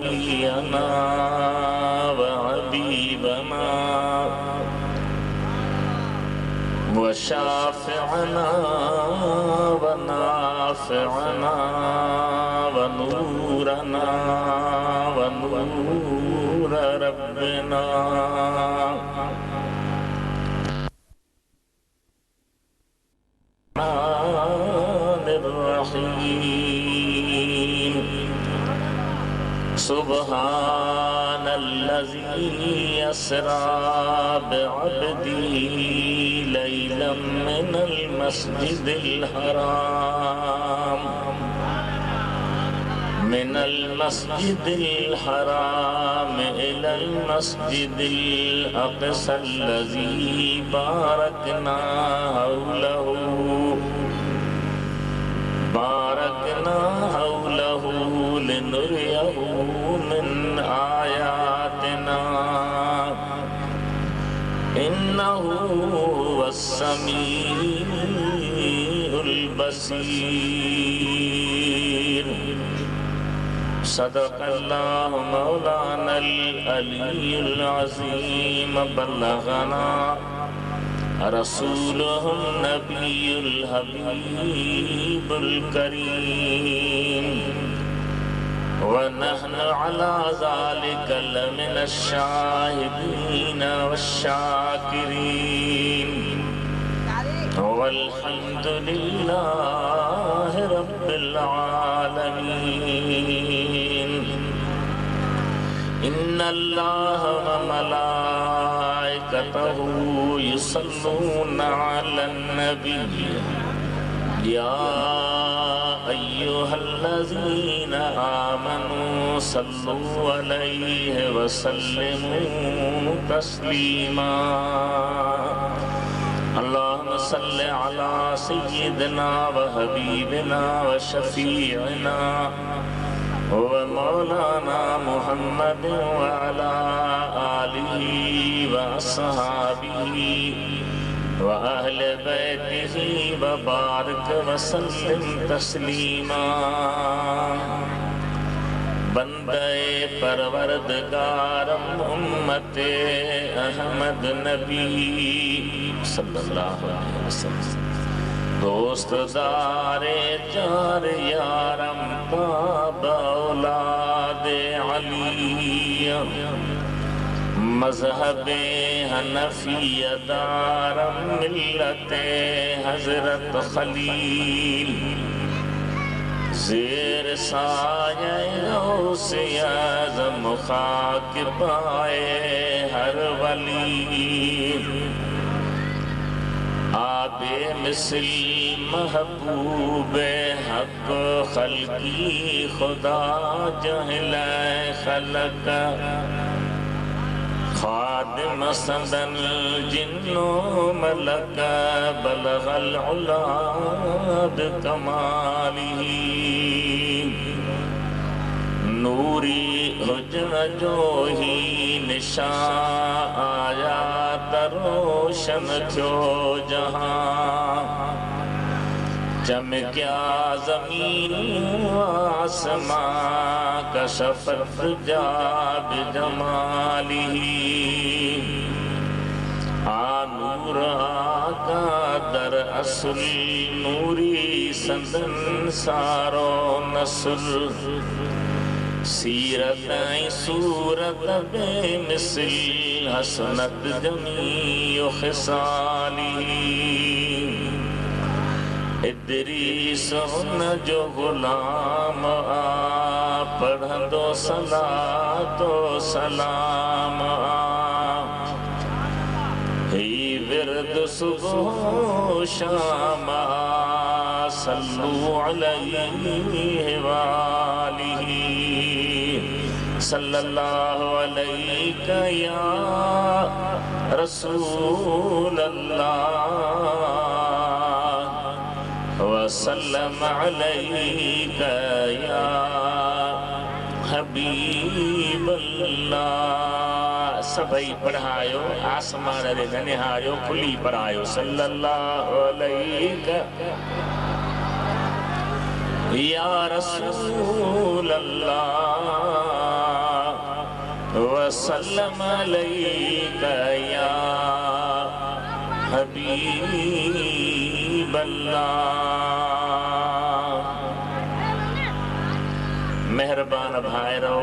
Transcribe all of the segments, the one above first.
नबीना व हबीबना व शाफ़िअना व नाफ़िअना व नूरना व नूर रब्बिना अर्रहीम। सुब्हानल्लज़ी अस्रा बिअब्दिही लैलन मिनल मस्जिदिल हराम इलल मस्जिदिल अक़सल्लज़ी बारकना हौलहु लिनुरियहु मिन आयातिना इन्नहु हुवस्समीउल बसीर। सदक़ल्लाहु मौलानल अलीयुल अज़ीम। बल्लगना रसूलुहुन नबियुल हबीबुल करीम व नहनु अला ज़ालिका लमिनश शाहिदीन वश्शाकिरीन वल्हम्दुलिल्लाहि रब्बिल आलमीन। इन्नल्लाह व मलाइकतहु युसल्लूना अलन नबी या अय्युहल्लज़ीना आमनू सल्लु अलैहि व सल्लिमू तस्लीमा। अल्लाहुम्मा सल्लि अला सय्यिदिना व हबीबिना व शफीइना व मौलाना मुहम्मद व अला आलिहि व अस्हाबिहि व अहले बैतिहि व बारिक व सल्लिम तस्लीमा। बंदे परवरदिगारम उम्मते अहमद नबी सल्लल्लाहु अलैहि वसल्लम। दोस्तदारे चार यारम बाब औलादे अली मज़हबे हनफिया दारम मिल्लते हज़रत खलील ज़ेर साये गौसे आज़म खाक पाए हर वली। आबे मिसल महबूबे हक खल्की खुदा जहला खलक खादिम सदन जिन्नो मलक बलगल उला बिकमालिही। नूरी हुजन जो ही निशा आया तरोशन थो जहां चमक्या ज़मीन आसमां कशफ़त जा बिजमालिही। नूर आका दर असुल नूरी संदन सारो नसुल सीरत सूरत बेमिसल हसनत जमीउ खिसालिही। इदरीस उन जो गुलाम आ पढ़ंदो सलातो सलाम आ ही विरद सुबह शाम आ सल्लु अलैहि वालिही सल्लल्लाहु अलैका या रसूल अल्लाह वसल्लम अलैका या हबीब अल्लाह। सभई पढ़ायो आसमान रे ननिहारियो खुली पढ़ायो सल्लल्लाहु अलैका या रसूल अल्लाह वसल्लम अलैका या हबीब अल्लाह। मेहरबान भाइरो,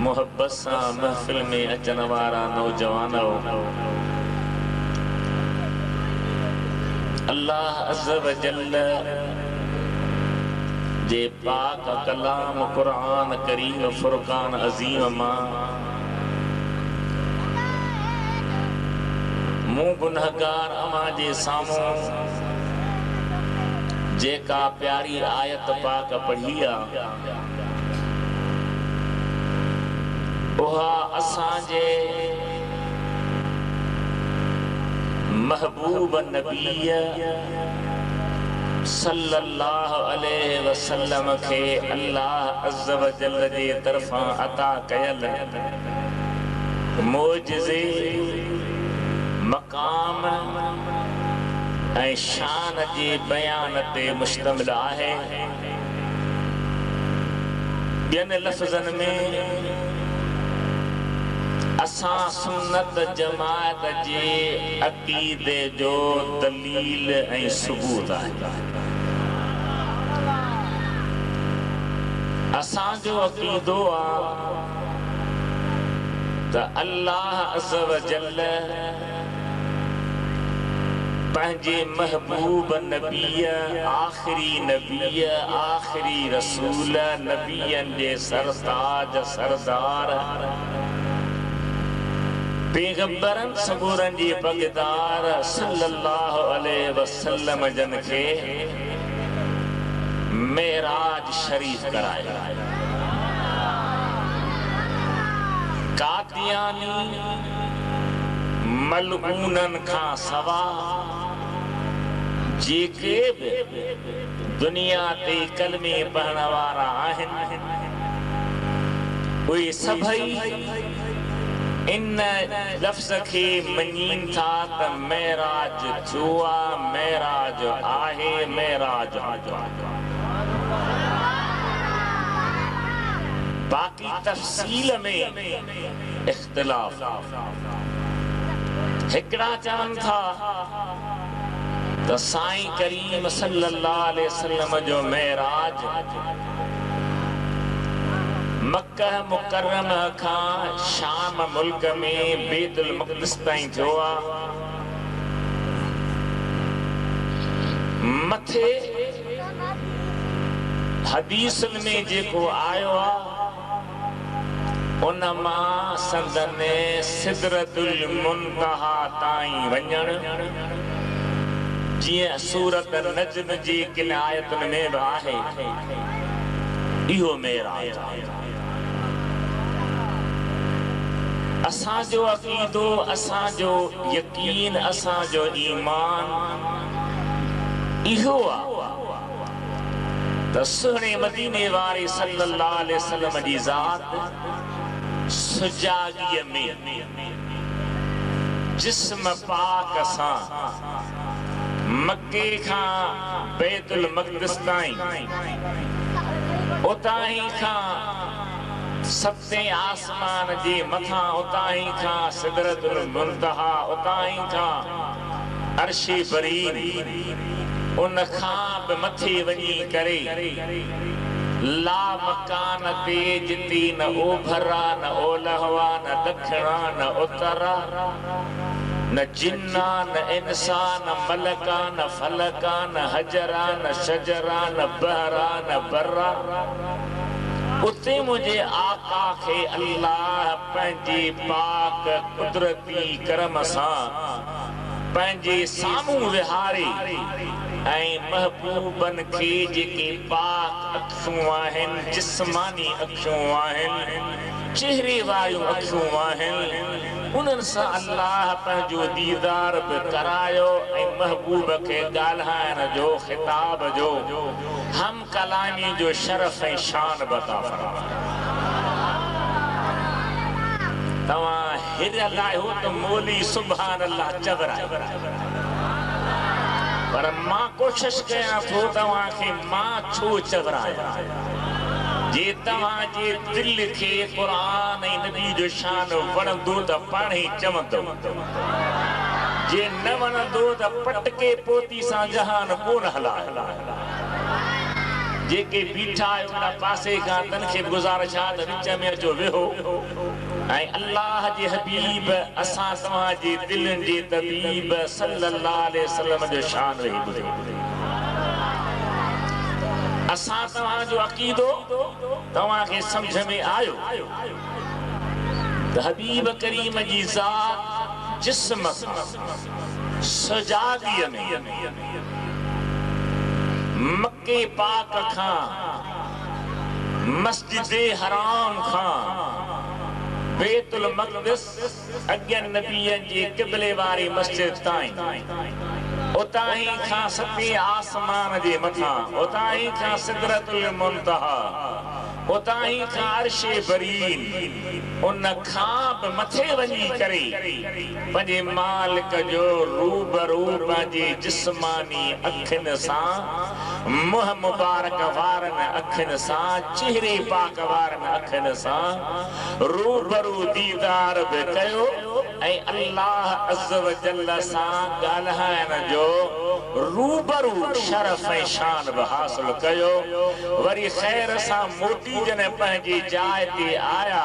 मोहब्बत सां महफ़िल में अचण वारा नौजवानो, अल्लाह अज़्ज़ व जल्ल जे पाक कलाम कुरान करीम फुरकान अज़ीम मां मूं गुनहगार अमा जे सामूं जेका प्यारी आयत पाक पढ़ी आहे, उहा असांजे महबूब नबी सल्लल्लाहु अलैहि वसल्लम के अल्लाह अज़्ज़ व जल्ल जे तरफ़ां अता कयल मोजिज़े, मक़ाम ऐं शान जे बयान ते मुश्तमिल आहे। ॿियनि लफ़्ज़नि में असां सुन्नत जमात जे अक़ीदे जो दलील ऐं सबूत आहे। असांजो अक़ीदो आहे त अल्लाह अज़्ज़ व जल्ल पंहिंजे महबूब नबीअ, आख़िरी नबीअ, आख़िरी रसूल, नबियनि जे सरताज सरदार, पैगंबरन सबूरन जी पगदार सल्लल्लाहु अलैहि वसल्लम जन खे मेराज शरीफ कराया। कादियानी मलऊनन खां सवा जेके बि दुनिया ते कलमे पढ़ण वारा आहिनि, उहे सभई इन लफ्ज़ के मञीन था त मेराज थियो आहे, मेराज आहे, मेराज बाक़ी तफ़सील में इख्तिलाफ। हिकिड़ा चवनि था त साईं करीम सल्लल्लाहु अलैहि वसल्लम जो मेराज मक्का मुकर्रम खां शाम मुल्क में बैतुल मक़दिस ताईं थियो आहे। मथे हदीसुनि में जेको आयो आहे, उन मां संदने सिदरतुल मुंतहा ताईं वञण, जीअं सूरत नज्म जी किन आयतुनि में बि आहे, इहो मेराज आहे। असांजो अक़ीदो, असांजो यकीन, असांजो ईमान इहो आहे त सुहिणे मदीने वारे सल्लल्लाहु अलैहि वसल्लम जी ज़ात सुजाॻीअ में जिस्म पाक सां मक्के खां बैतुल मक़दिस ताईं, उतां ई खां सतें आसमान जे मथां, उतां ई खां सिदरतुल मुंतहा, उतां ई खां अर्शे बरीन, उन खां बि मथे वञी करे ला मकान ते जिते न ओभरा, न ओलहवा, न ॾखिणा, न उतरा, न जिन्ना, न इंसा, न मलका, न फलका, न हजरा, न शजरा, न बहरा, न बर्रा, उते मुझे आका खे अल्लाह पंहिंजे पाक कुदरती करम सां पंहिंजे साम्हूं विहारे ऐं महबूबन खे जेके पाक अखियूं आहिनि, जिस्मानी अखियूं आहिनि, चेहरे वारियूं अखियूं आहिनि, उन्हनि सां अल्लाह पंहिंजो दीदार बि करायो ऐं महबूब खे ॻाल्हाइण जो, ख़िताब जो, हम कलामी जो शरफ़ ऐं शान बता फरमायो। तव्हां हिरियल आहियो त मौली सुभान अल्लाह चवराए, पर मां कोशिश कयां थो तव्हांखे मां छो चवरायां। जे तव्हांजे दिल खे क़ुरान ऐं नबी जो शान वणंदो त पाण ई चवंदो जे न वणंदो त पटके पोती सां जहान कोन हलाए जेके बीठा आहियो उन पासे खां तनखे गुज़ारिश आहे त विच में अचो वेहो ऐं अल्लाह जे हबीब असां तव्हांजे दिलनि जे तबीब सल्लल्लाहु अलैहि वसल्लम जो शान वेही ॿुधो असां तव्हांजो अक़ीदो तव्हांखे सम्झ में आयो त हबीब करीम जी ज़ात जिस्म सजादीअ में मक्के पाक खां मस्जिद हराम खां बैतुल मक़दिस अॻियनि नबियनि जे क़िबले वारी मस्जिद ताईं उतां ई खां सतें आसमान जे मथां उतां ई खां सिदरतुल मुंतहा उतां ई खां अर्शे बरीन उन खां बि मथे वञी करे पंहिंजे मालिक जो रूबरू पंहिंजे जिस्मानी अखियुनि सां मुंहुं मुबारक वारनि अखियुनि सां चेहरे पाक वारनि अखियुनि सां रूबरू दीदार बि कयो ऐं अल्लाह अज़्ज़ व जल्ल सां ॻाल्हाइण जो रूबरू शरफ़ ऐं शान बि हासिल कयो वरी ख़ैर सां मोटी जने पंहिंजी जाइ ते आया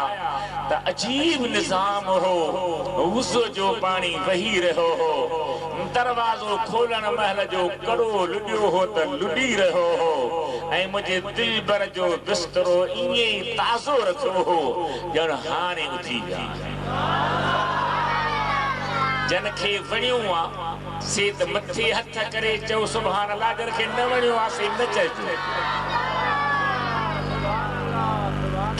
त अजीब निज़ाम हो वुज़ू जो पाणी वही रहियो हो दरवाज़ो खोलण महल जो कड़ो लुॾियो हो त लुॾी रहियो हो ऐं मुंहिंजे दिलबर जो बिस्तरो ईअं ई ताज़ो रखियो हो ॼण हाणे उथी विया जन खे वणियो आहे से त मथे हथ करे चओ सुभान अल्लाह जन खे न वणियो आहे से न चइजो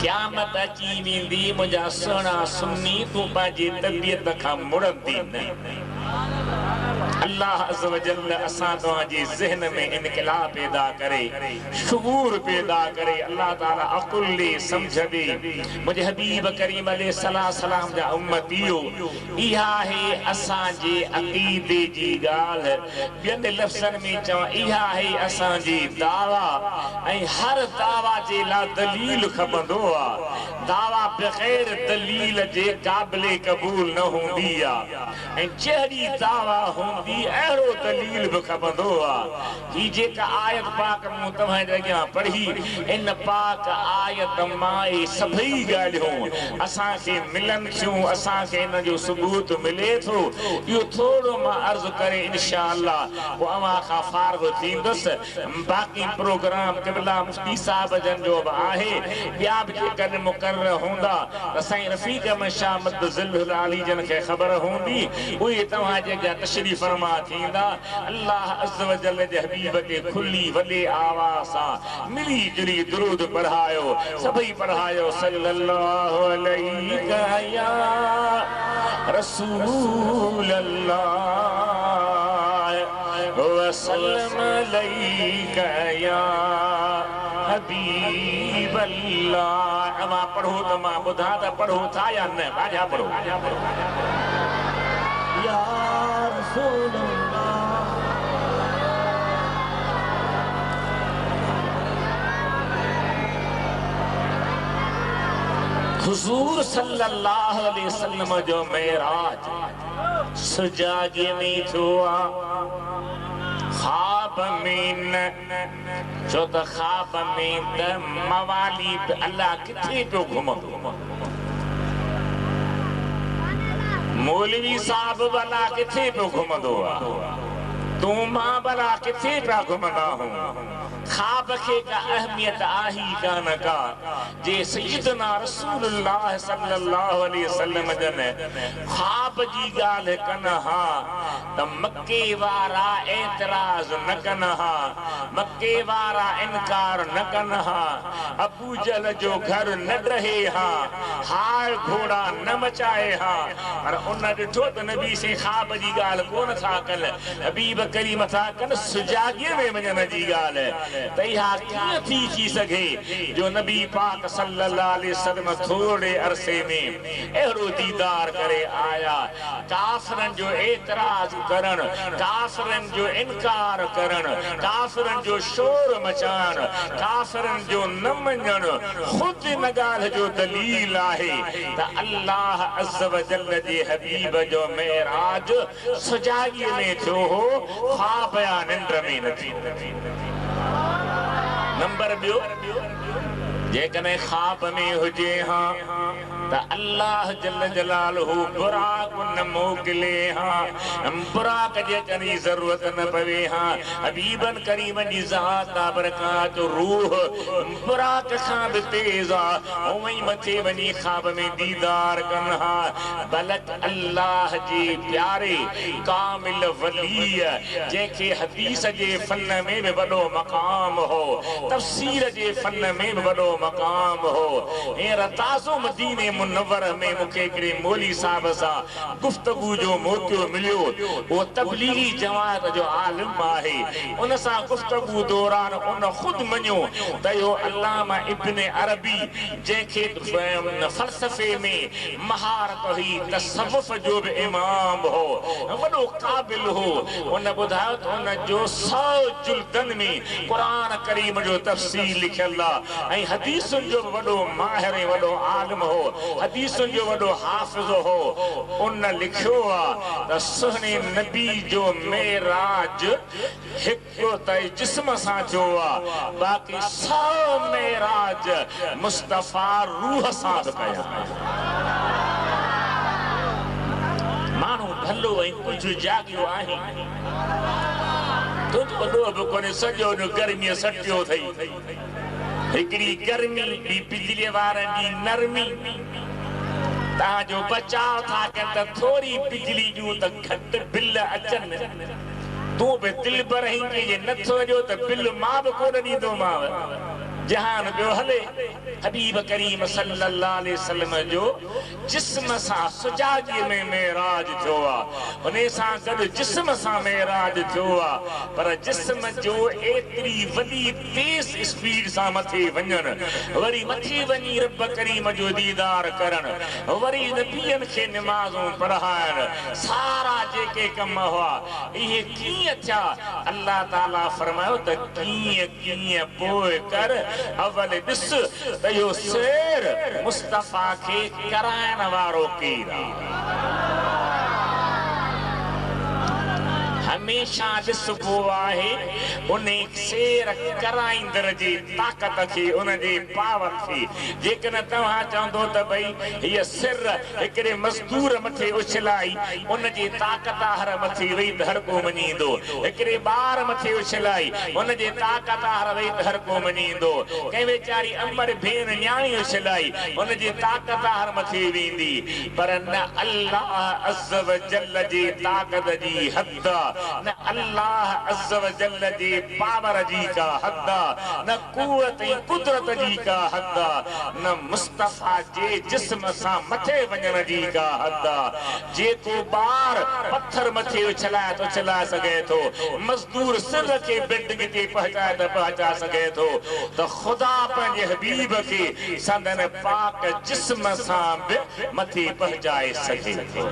क़यामत अची वेंदी मुंहिंजा सुहिणा सुन्नी तूं पंहिंजी तबियत खां मुड़ंदी न अल्लाह अज़्ज़ व जल्ल असां तव्हांजे ज़हन में इनक़िलाब पैदा करे शुऊर पैदा करे अल्लाह ताला अक़ुल ॾे सम्झ ॾे मुंहिंजे हबीब करीम अलैहिस्सलाम जा उम्मतियो इहा आहे असांजे अक़ीदे जी ॻाल्हि ॿियनि लफ़्ज़नि में चवां इहा आहे असांजी दावा ऐं हर दावा जे लाइ दलील खपंदो आहे दावा बग़ैर दलील जे क़ाबिले क़बूल न हूंदी आहे ऐं जहिड़ी दावा हूंदी अहिड़ो दलील बि खपंदो आहे ही जेका आयत पाक मूं तव्हांजे अॻियां पढ़ी इन पाक आयत मां सभई ॻाल्हियूं असांखे मिलनि थियूं असांखे इन जो सबूत मिले थो इहो थोरो मां अर्ज़ु करे इनशा अल्लाह पोइ अव्हां खां फारिग़ थींदुसि बाक़ी प्रोग्राम क़िबला मुफ्ती साहिब जन जो बि आहे ॿिया बि जेकॾहिं मुक़रर हूंदा त साईं रफ़ीक़ अहमद शाह मद ज़िल्लुल आली जन खे ख़बर हूंदी उहे तव्हांजे अॻियां तशरीफ़ फरमा थींदा अल्लाह अज़्ज़ व जल्ल जे हबीब ते खुली वॾे आवाज़ सां मिली जुली दुरूद पढ़ायो सभई पढ़ायो सल्लल्लाहु अलैहि या रसूल अल्लाह वसल्लम अलैका या हबीब अल्लाह मां पढ़ो त मां ॿुधा त पढ़ो था या न बाजा पढ़ो या रसूल हुजूर सल्लल्लाहु अलैहि वसल्लम जो मेराज सुजागे में थियो ख्वाब में न छो त ख्वाब में त मवाली अल्लाह किथे पियो घुमंदो मौलवी साहब भला किथे पियो घुमंदो तूं मां भला किथे पिया घुमंदा हूं ख्वाब के का अहमियत आही कान का जे सय्यदना रसूलुल्लाह सल्लल्लाहु अलैहि वसल्लम जन ख्वाब जी गाल कन हा त मक्के वारा एतराज न कन हा मक्के वारा इनकार न कन हा अबू जहल जो घर न रहे हा हाल घोड़ा न मचाए हा पर उन ॾिठो त नबी से ख्वाब जी गाल कोन था कन हबीब करीम था कन सुजागे में वञण जी गाल त इहा कीअं थी सघे जो नबी पाक सल्लल्लाहु अलैहि वसल्लम थोड़े अरसे में अहिड़ो दीदार करे आया। काफ़िरनि जो एतराज़ करण, काफ़िरनि जो इनकार करण, काफ़िरनि जो शोर मचाइण, काफ़िरनि जो न मञण खुद इन ॻाल्हि जो दलील आहे त अल्लाह अज़्ज़ व जल्ल जे हबीब जो मेराज सुजाॻीअ में थियो हो, ख्वाब या निंड में न थियो। नंबर ॿियो, जेकॾहिं ख्वाब में हुजे हा त अल्लाह जल्ल जलालहू बुराक न मोकिले हा, बुराक जे कनी ज़रूरत न पवे हा। हबीबन करीमन जी ज़ात बरकात रूह बुराक खां बि तेज़ आ, उवई मथे वञी ख्वाब में दीदार कन हा। बलक अल्लाह जे प्यारे कामिल वली जंहिंखे हदीस जे फन में बि वॾो मक़ाम हो, तफ़सीर जे फन में बि वॾो मक़ाम हो। हींअर ताज़ो मदीने मुनव्वर में मूंखे हिकिड़े मौली साहब सां गुफ्तगू जो मौक़ो मिलियो। वो तबलीगी जमात जो आलिम आहे। उन सां गुफ्तगू दौरान उन खुद मञियो त इहो अल्लामा इब्न अरबी जंहिंखे फ़लसफ़े में महारत हुई, तसव्वुफ़ जो बि इमाम हो, वॾो क़ाबिल हो। उन ॿुधायो त उन जो 100 जुल्दनि में क़ुरान करीम जो तफ़सील लिखियल आहे ऐं हदीसुनि जो वॾो माहिर ऐं वॾो आलिम हो, हदीसुनि जो वॾो हाफ़िज़ हो। उन लिखियो आहे त सुहिणे नबी जो मेराज हिकु त जिस्म सां थियो आहे, बाक़ी 100 मेराज मुस्तफ़ा रूह सां बि कया। माण्हू भलो ऐं कुझु जाॻियो आहे, तुंहिंजो वॾो बि कोन्हे, सॼो ॾींहुं गर्मीअ सटियो अथई। हिकिड़ी गर्मी ॿी बिजलीअ वारनि जी नरमी, तव्हांजो बचाव था कनि त थोरी बिजली ॾियूं त घटि बिल अचनि। तूं बि दिलि पर रही कंहिंजे नथो अचो त बिल मां बि कोन ॾींदोमांव। जहान ॿियो हले। हबीब करीम सल्लल्लाहु अलैहि वसल्लम जो जिस्म सां सुजाॻीअ में मेराज थियो आहे, उन सां गॾु जिस्म सां मेराज थियो आहे। पर जिस्म जो एतिरी वॾी तेज़ स्पीड सां मथे वञण, वरी मथे वञी रब करीम जो दीदार करण, वरी नबियनि खे निमाज़ूं पढ़ाइण, सारा जेके कम हुआ इहे कीअं थिया? अल्लाह ताला फरमायो त कीअं कीअं पोइ कर। अवल ॾिस त इहो सैर मुस्तफ़ा खे कराइण वारो केरु आहे। हमेशा ॾिसबो आहे उन सैर कराईंदड़ जी ताक़त खे, उन जे पावर खे। जेकॾहिं तव्हां चवंदो त भई हीअ सिर हिकिड़े मज़दूर मथे उछलाई, उन जी ताक़त हर मथे वेही त हर को मञींदो। हिकिड़े ॿार मथे उछलाई, उन जे ताक़त हर वेही त हर को मञींदो। कंहिं वीचारी अमर भेण न्याणी उछलाई, उन जी ताक़त हर मथे वेंदी। पर न अल्लाह अज़्ज़ व जल्ल जी ताक़त जी हद, न अल्लाह अज़्ज़ व जल्ल जी पावर जी का हद, न कुव्वत ऐं कुदरत जी का हद, न मुस्तफ़ा जे जिस्म सां मथे वञण जी का हद। जेको ॿार पत्थर मथे उछलाए थो उछलाए सघे थो, मज़दूर सिर खे बिल्डिंग ते पहुचाए त पहुचाए सघे थो, त ख़ुदा पंहिंजे हबीब खे संदन पाक जिस्म सां बि मथे पहुचाए सघे थो।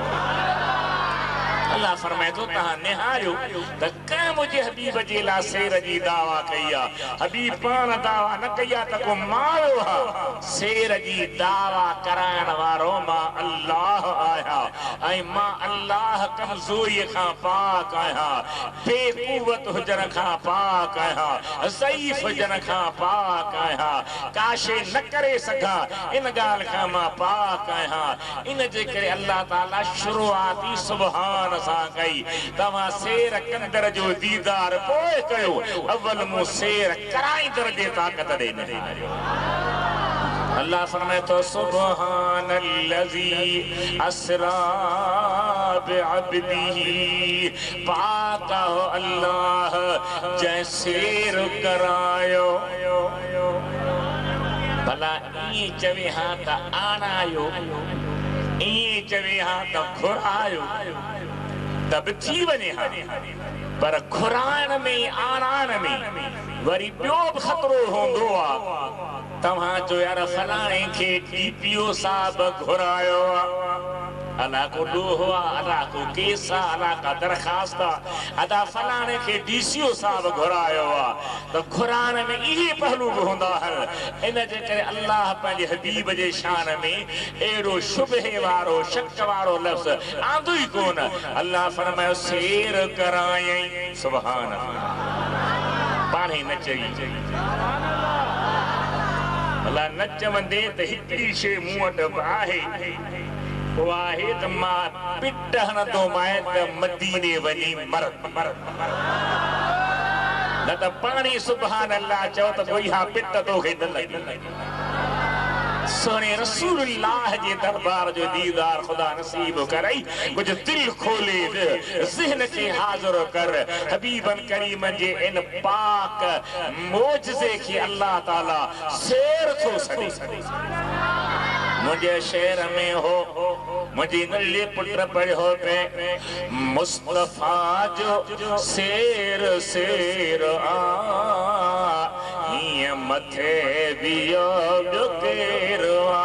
अल्लाह फरमाए थो तव्हां निहारियो त कंहिं मुंहिंजे हबीब जे लाइ सैर जी दावा कई आहे। हबीब पाण दावा न कई आहे त को माण्हू आहे। सैर जी दावा कराइण वारो मां अल्लाह आहियां ऐं मां अल्लाह कमज़ोरीअ खां पाक आहियां, बेक़ुवत हुजण खां पाक आहियां, ज़ईफ़ हुजण खां पाक आहियां, काशे न करे सघां इन ॻाल्हि खां मां पाक आहियां। इन जे करे अल्लाह ताला शुरूआती सुभान सां कई। तव्हां सैर कंदड़ जो दीदार पोइ कयो, अव्वल मूं सैर कराईंदड़ जे ताक़त ॾे न ॾियो। अल्लाह फरमाए तो सुब्हानल्लज़ी अस्रा बिअब्दिही, पाक हो अल्लाह जंहिं सैर करायो। भला ईअं चवे हा त आणायो, ईअं चवे हा त घुरायो त बि थी वञे हा, पर घुराइण में आणाइण में वरी ॿियो बि ख़तरो हूंदो आहे तव्हां जो यार फलाणे खे DPO साहब घुरायो आहे अला को ॾोहो आहे अला को केस आहे अला का दरख़्वास्त आहे अदा फलाणे खे DCO साहब घुरायो आहे त क़ुरान में इहे पहलू बि हूंदा आहिनि इन जे करे अल्लाह पंहिंजे हबीब जे शान में अहिड़ो शुबहे वारो शक वारो लफ़्ज़ आंदो ई कोन अल्लाह फरमायो सैर करायई सुभान अल्लाह पाणे न चई अल्लाह न चवंदे त हिकिड़ी शइ मूं वटि आहे वाहे त मां पिट हणंदो मां त मदीने वञी मर न त पाणी सुभान अल्लाह चओ त कोई हा पिट तोखे न लॻी सोने रसूलुल्लाह जे दरबार जो दीदार खुदा नसीब करई कुछ दिल खोले ज़हन के हाज़िर कर हबीबन करीम जे इन पाक मोजज़े के अल्लाह ताला सैर थो सॾे मुझे शहर में हो मुझे नल्ले पुत्र पढ़ो पे मुस्तफा जो सैर सैर ये मथे बियो जो केरवा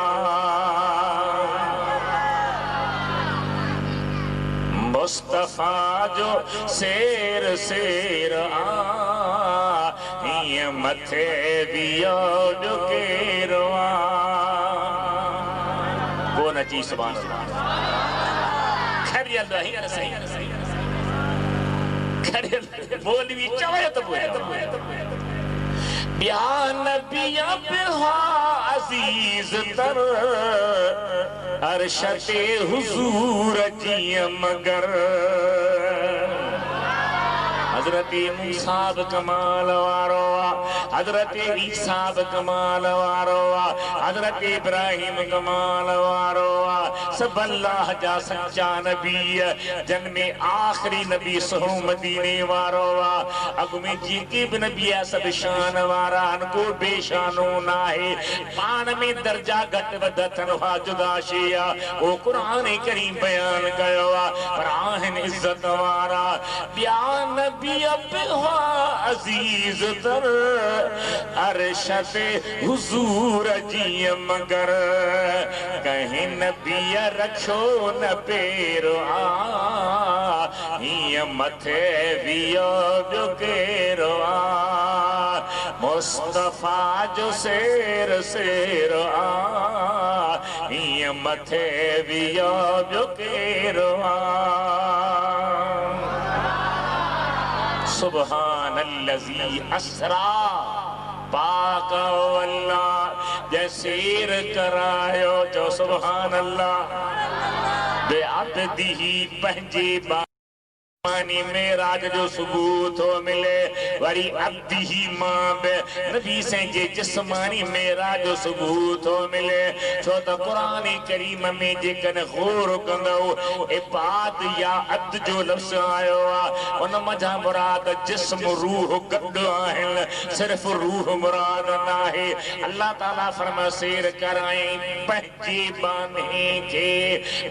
मुस्तफा जो सैर सैर ये मथे बियो जो केरवा जी सुभान अल्लाह खैरियत रही न सही खैरियत मौलवी चवे तो बयान नबिया पे अजीज तर अरशते हुजूर जी मगर हजरत मूसा बि कमाल वारो आहे हजरत ईसा बि कमाल वारो आहे हजरत इब्राहिम कमाल वारो आहे सब अल्लाह जा सच्चा नबी जन में आखिरी नबी सहो मदीने वारो आहे अॻु में जेके बि नबी आहे सब शान वारा आहिनि को बेशानो न आहे पाण में दर्जा घटि वधि अथनि उहा जुदा शइ आहे उहो क़ुर करीम बयान कयो आहे पर आहिनि इज़त वारा ॿिया नबी अजीज तर अरशते हुजूर जी मगर कहीं नबी रखो न पेरो ये मथे बियो जो केरो मुस्तफा जो सैर सैर ये मथे बियो जो केरो सुभान अल्लज़ी अस्रा पाक अल्लाह जैसीर करायो जो सुभान अल्लाह बे अब्दिही पंहिंजे मानी मेराज जो सबूत हो मिले वरी अब्दी ही मां बे नबी से जे जिस्मानी मेराज जो सबूत हो मिले छो त कुरान करीम में जे कन गौर कंदो इबाद या अब्द जो लफ्ज़ आयो आ उन मजा मुराद जिस्म रूह गड आहिन सिर्फ रूह मुराद ना है अल्लाह ताला फरमा सैर कराए पंहिंजे बाने के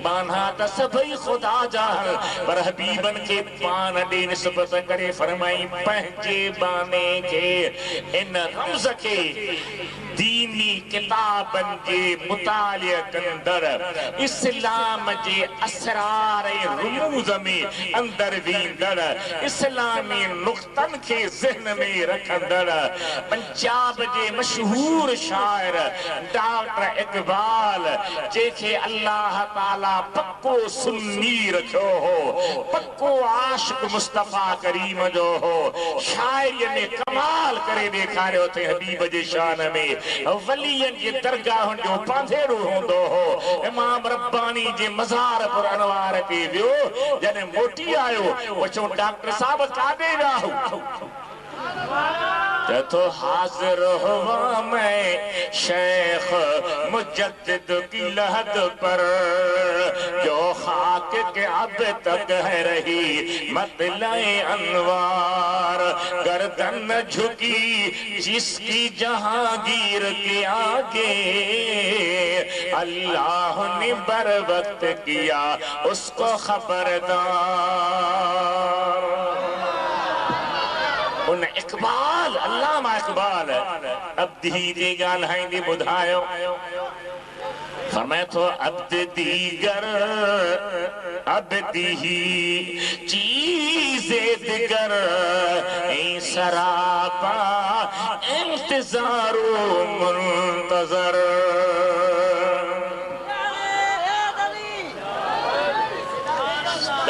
बाना त सभई खुदा जा पर हबीबन के पान दी निस्बत करे फरमाई पंहिंजे बाने के इन रमज़ के दीनी किताबन जे मुतालिया कंदर इस्लाम जे असरार रुमूज में अंदर वींदर इस्लामी नुक्तन के ज़हन में रखंदर पंजाब जे मशहूर शायर डॉक्टर इकबाल जेके अल्लाह ताला पक्को सुन्नी रखियो हो पक्को आशिक मुस्तफा करीम जो हो शायरी में कमाल करे ॾेखारियो थे हबीब जे शान में वलियन जे दरगाहन जो पांधेरो होंदो हो इमाम रब्बानी जे मज़ार पर अनवार ते वियो जने मोटी आयो पुछो डॉक्टर साहब काॾे विया हो तो हाजिर हुआ मैं शेख मुजद्दिद की लहद पर जो खाक के अब तक है रही मतलाए अनवार गर्दन झुकी जिसकी जहांगीर के आगे अल्लाह ने बर वक्त किया उसको खबरदार उन इकबाल अल्लाह इकबाल अब्दी दे ॻाल्हाईंदे ॿुधायो फरमाए थो अब्द दीगर अब्दी चीज़े दिगर ऐं सरापा इंतज़ारो मुंतज़र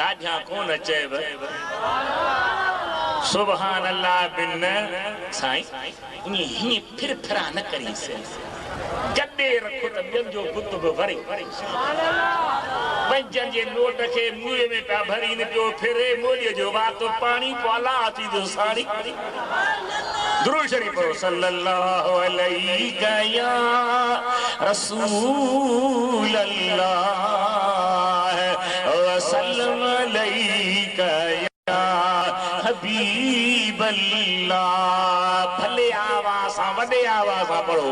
ॾाढा कोन चएव सुभान अल्लाह बिन साईं हीअं फिर फिरा न करीसीं गॾे रखो त ॿियनि जो बुत बि वरे पंजनि जे नोट खे मुंहुं में पिया भरीनि पियो फिरे मोॾीअ जो वातो पाणी पाला थी थो साड़ी दुरूद शरीफ पढ़ो सल्लल्लाहु अलैहि या रसूल अल्लाह वसल्लम अलैका या हबीब अल्लाह भले आवाज़ सां वॾे आवाज़ सां पढ़ो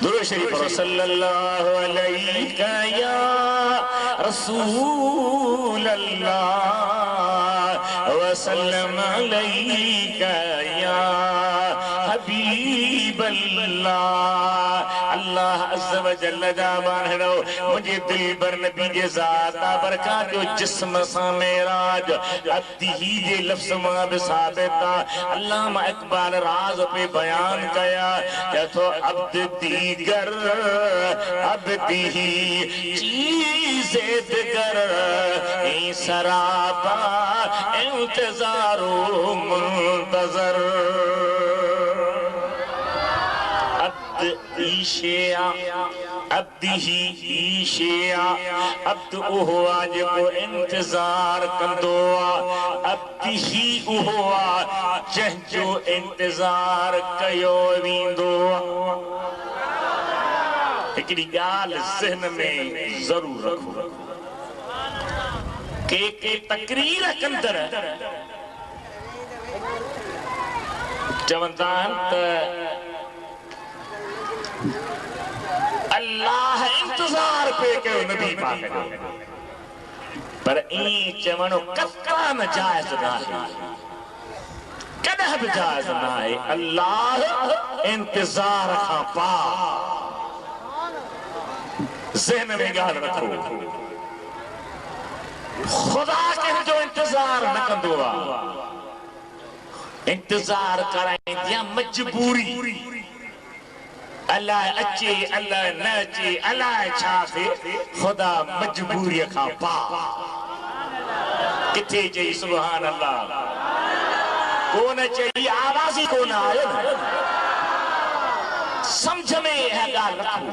दुरूद शरीफ पढ़ो सल्लल्लाहु अलैहि या रसूल अल्लाह वसल्लम अलैका या हबीब अल्लाह अल्लाह अज़्ज़ व जल्ल जा बाणो मुझे दिल बर नबी जे ज़ात बरका जो जिस्म सां मेराज अब्दी जे लफ्ज़ मां बि साबित अल्लामा इकबाल राज पे बयान कया तो अब्द दीगर अब्दी चीज़े दिगर ऐं सरापा इंतज़ारो मुंतज़र ईशिया अब्दी ईशिया अब्द उहो आहे जेको इंतज़ार कंदो आहे अब्दी उहो आहे जंहिंजो इंतज़ार कयो वेंदो आहे हिकिड़ी ॻाल्हि ज़हन में ज़रूर रखो के तकरीर कंदड़ चवंदा आहिनि त अल्लाह इंतजार पे कयो नबी पाक जो पर ईं चवणो कतरान जायज़ न आहे कॾहिं बि जायज़ न आहे अल्लाह इंतजार खां पा ज़हन में ॻाल्हि रखो ख़ुदा कंहिंजो इंतजार न कंदो आहे इंतजार कराईंदी आहे मजबूरी अल्लाह अचे अल्लाह न अचे अल्लाह छा थे खुदा मजबूरी खां पा किथे चई सुभान अल्लाह कोन चई आवाज़ ही कोन आयो समझ में है ॻाल्हि रखो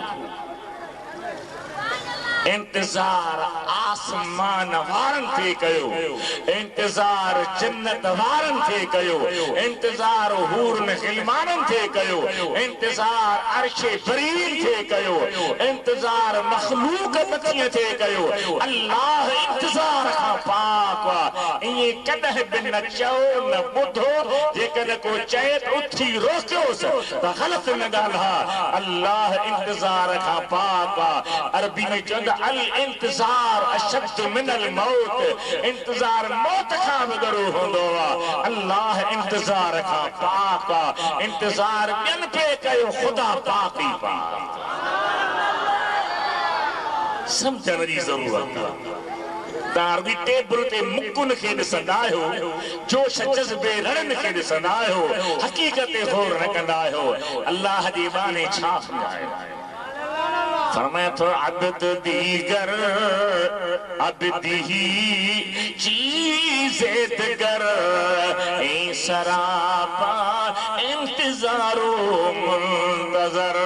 इंतजार आसमान वारन थे कयो इंतजार जन्नत वारन थे कयो इंतजार हूर ने गिलमानन थे कयो इंतजार अर्शे बरीन थे कयो इंतजार मखलूक बतियां थे कयो अल्लाह इंतजार का पाक ये कदह बिन चओ न बुधो जे कदे को चए तो उठी रोकियोस तो गलत न गाला अल्लाह इंतजार का पाक अरबी में चंद अल इंतजार अशद मिन अल मौत इंतजार मौत का मगरू होंदो अल्लाह इंतजार का पाक इंतजार बिन पे कयो खुदा पाकी पाक समझण जी ज़रूरत तारवी टेबल ते मुकुन खे ॾिसंदा आहियो जोश जज़्बे रड़न खे ॾिसंदा आहियो हक़ीक़त ते गौर न कंदा आहियो अल्लाह जी बाने छा फरमाए फरमाए तो अब्द दीगर अब्दी चीज़े दिगर ऐं सरापा इंतज़ारो मुंतज़र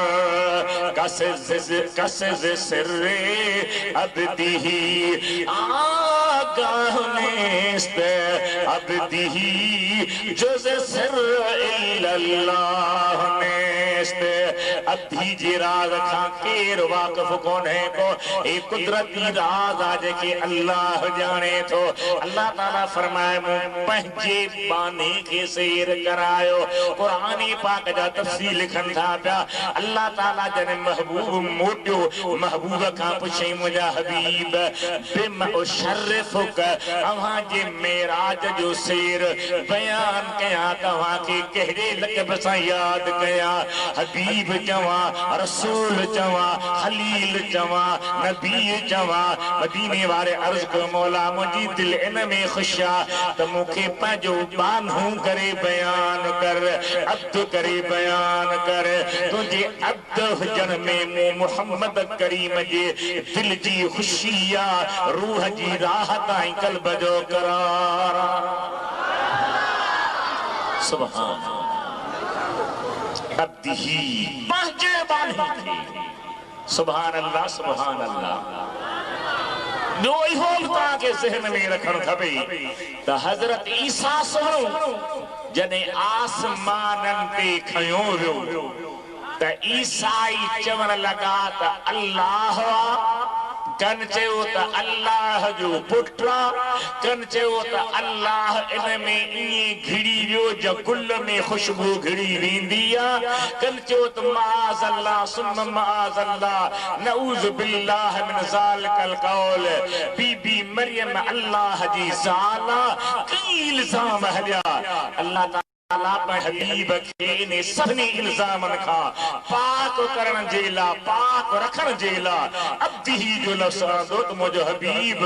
कसज़ सिर्रे अब्दी आगाह नेस्त अब्दी जुज़ सिर इल्लल्लाह नेस्त अब्दी जे राज खां केर वाक़िफ़ कोन्हे को ए कुदरती राज आहे के अल्लाह जाने थो। अल्लाह ताला फरमाए मूं पंहिंजे बाने के सैर करायो। कुरान पाक जा तफसील लिखन था पिया अल्लाह ताला जने महबूब मोटियो महबूब का पुछई मुझा हबीब बिम उशर्रिफुक अवां जे मेराज जो सैर बयान कया तवां के कहड़े लक़ब सां याद कया। हबीब चवा रसूल चवा खलील चवा नबी चवा मदीने वाले अर्ज को मौला मुंहिंजी दिल इन में खुशा त मूंखे पंहिंजो बानू करे बयान कर अब्द करे बयान कर तुझे अब्द हुजन में मूं मुहम्मद करीम जे दिल जी खुशिया रूह जी राहत ऐं क़ल्ब जो करार। सुभान अब्दी पंहिंजे बानी सुभान अल्लाह सुभान अल्लाह। ॿियो इहो बि तव्हांखे ज़हन में रखणु खपे त हज़रत ईसा सोनो जॾहिं आसमाननि ते खयो वियो त ईसाई चवण लॻा त अल्लाह कन चयो त अल्लाह जो पुट कन चयो त अल्लाह इन में ईअं घिड़ी वियो जो गुल में खुशबू घिड़ी वेंदी आहे। कन चयो त माज़ अल्लाह सुम माज़ अल्लाह नऊज़ बिल्लाह मिन ज़ालिकल क़ौल बीबी मरियम अल्लाह जी ज़ाल कई इल्ज़ाम हलिया। अल्लाह हबीब के ने सभी इल्जामन का पाक करण जेला पाक रखण जेला अब्दी जो लफ्ज़ आंदो त मुझो हबीब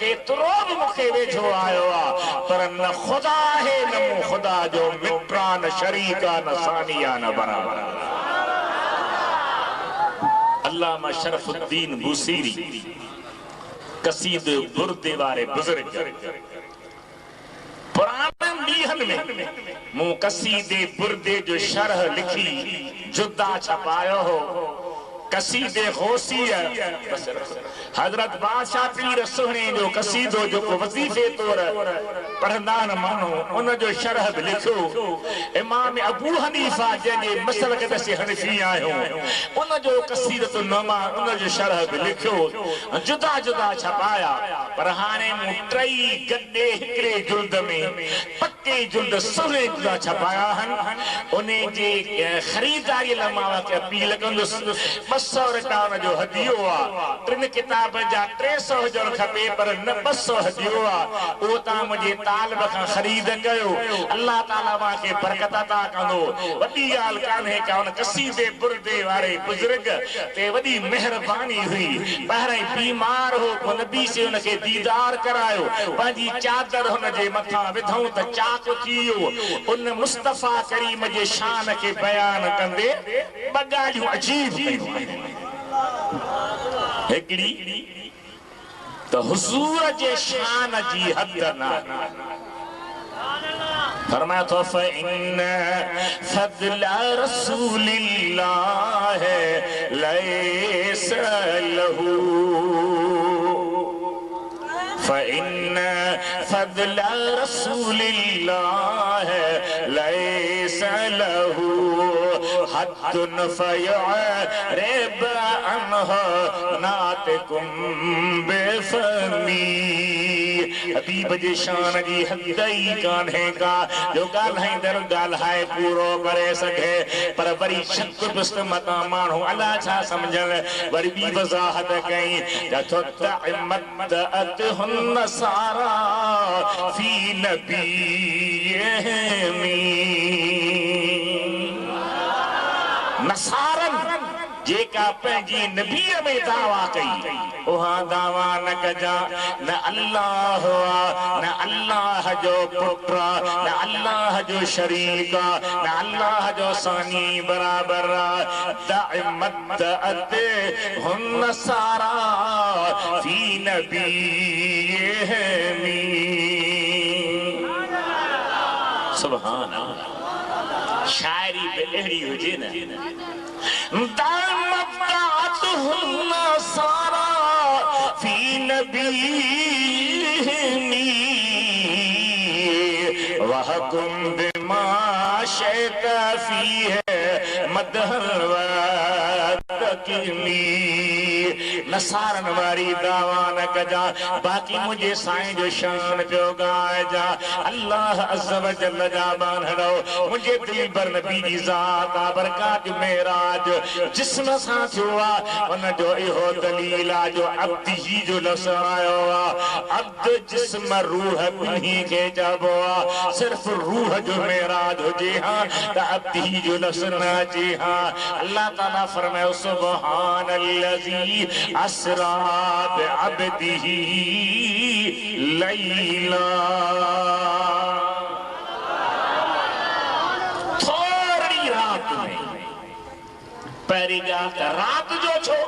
के तुरोब मुखे वेझो आयो आ पर न खुदा है न मु खुदा जो मित्रा न शरीका न सानिया न बराबर। अल्लामा शरफुद्दीन बुसीरी कसीद बुर्दे वारे बुजुर्ग पुराने मीहन में मूं कसीदे बुर्दे जो शरह लिखी जुदा छपायो हो। कसीदे गौसिया हजरत बादशाह पीर सुहणे जो कसीदो जो वजीफे तौर पढ़ंदान मानो उन जो शरह भी लिखो। इमाम अबू हनीफा जे मसलक दसे हनफी आयो उन जो कसीदतुन नमा उन जो शरह भी लिखो जुदा जुदा छपाया पर हाने मु टई गड्डे हिकड़े जुल्द में पक्के जुल्द सुहणे जुदा छपाया हन। उन्हें जे खरीदारी लमावा के अपील कंदुस 200 रुपया जो हदियो आ। टिन किताब जा 300 हुजण खपे पर न 200 हदियो आ। ओ ता मुझे तालब का खरीद कयो अल्लाह ताला वा के बरकत अता कंदो। वडी गाल कान्हे का उन कसीदे बुर्दे वाले बुजुर्ग ते वडी मेहरबानी हुई। पहिरे बीमार हो को नबी से उनके दीदार करायो पांजी चादर हुन जे मथा विधौ त चाक थियो। उन मुस्तफा करीम जे शान के बयान कंदे बगालियो अजीब कयो हिकड़ी तो हुजूर जे शान जी हद ना फरमाया तो फ़इन फ़ज़्ल रसूलिल्लाह लैस लहू फ़इन फ़ज़्ल रसूलिल्लाह लैस लहू हद्दुन फ़यअरिब अन्हु नातिकुम बिफ़मी। हबीब जी शान जी हद ही कान्हे का जो ॻाल्हाईंदड़ ॻाल्हाए पूरो करे सघे पर वरी शक पुस्त मता माण्हू अलाह छा सम्झण वरी ॿी वज़ाहत कई नसारा फी नबीहिमी। नसारन जेका पंहिंजी नबीअ में दावा कई उहा दावा न कजा न अल्लाह न अल्लाह जो पुट न अल्लाह जो शरीक न अल्लाह जो सानी बराबर दाइमत अते हुन सारा फी नबीहिमी। सुभान अल्लाह। शायरी पे अहिड़ी हुजे न दामत हुन सारा फी नबीहिमी वहकुम बिमा शैत फीह मदहल वदकिनी नसारन वारी दावा न कजा बाकी मुझे साईं जो शान पियो गाए जा अल्लाह अज़्ज़ व जल्ल जा बानड़ो मुझे दिल पर नबी जी ज़ात बरकात मेराज जिस्म सां थियो आहे उन जो इहो दलील आहे जो अब्द ही जो लफ़्ज़ आयो आहे अब्द जिस्म रूह ॿिन्ही खे चइबो आहे सिर्फ़ रूह जो मेराज हुजे हा त अब्द ही जो लफ़्ज़ न अचे हा अल्लाह ताला फरमायो सुब्हानल्लज़ी असरा बिअब्दिही लैला थोड़ी रात में पहिरीं ॻाल्हि त रात जो छो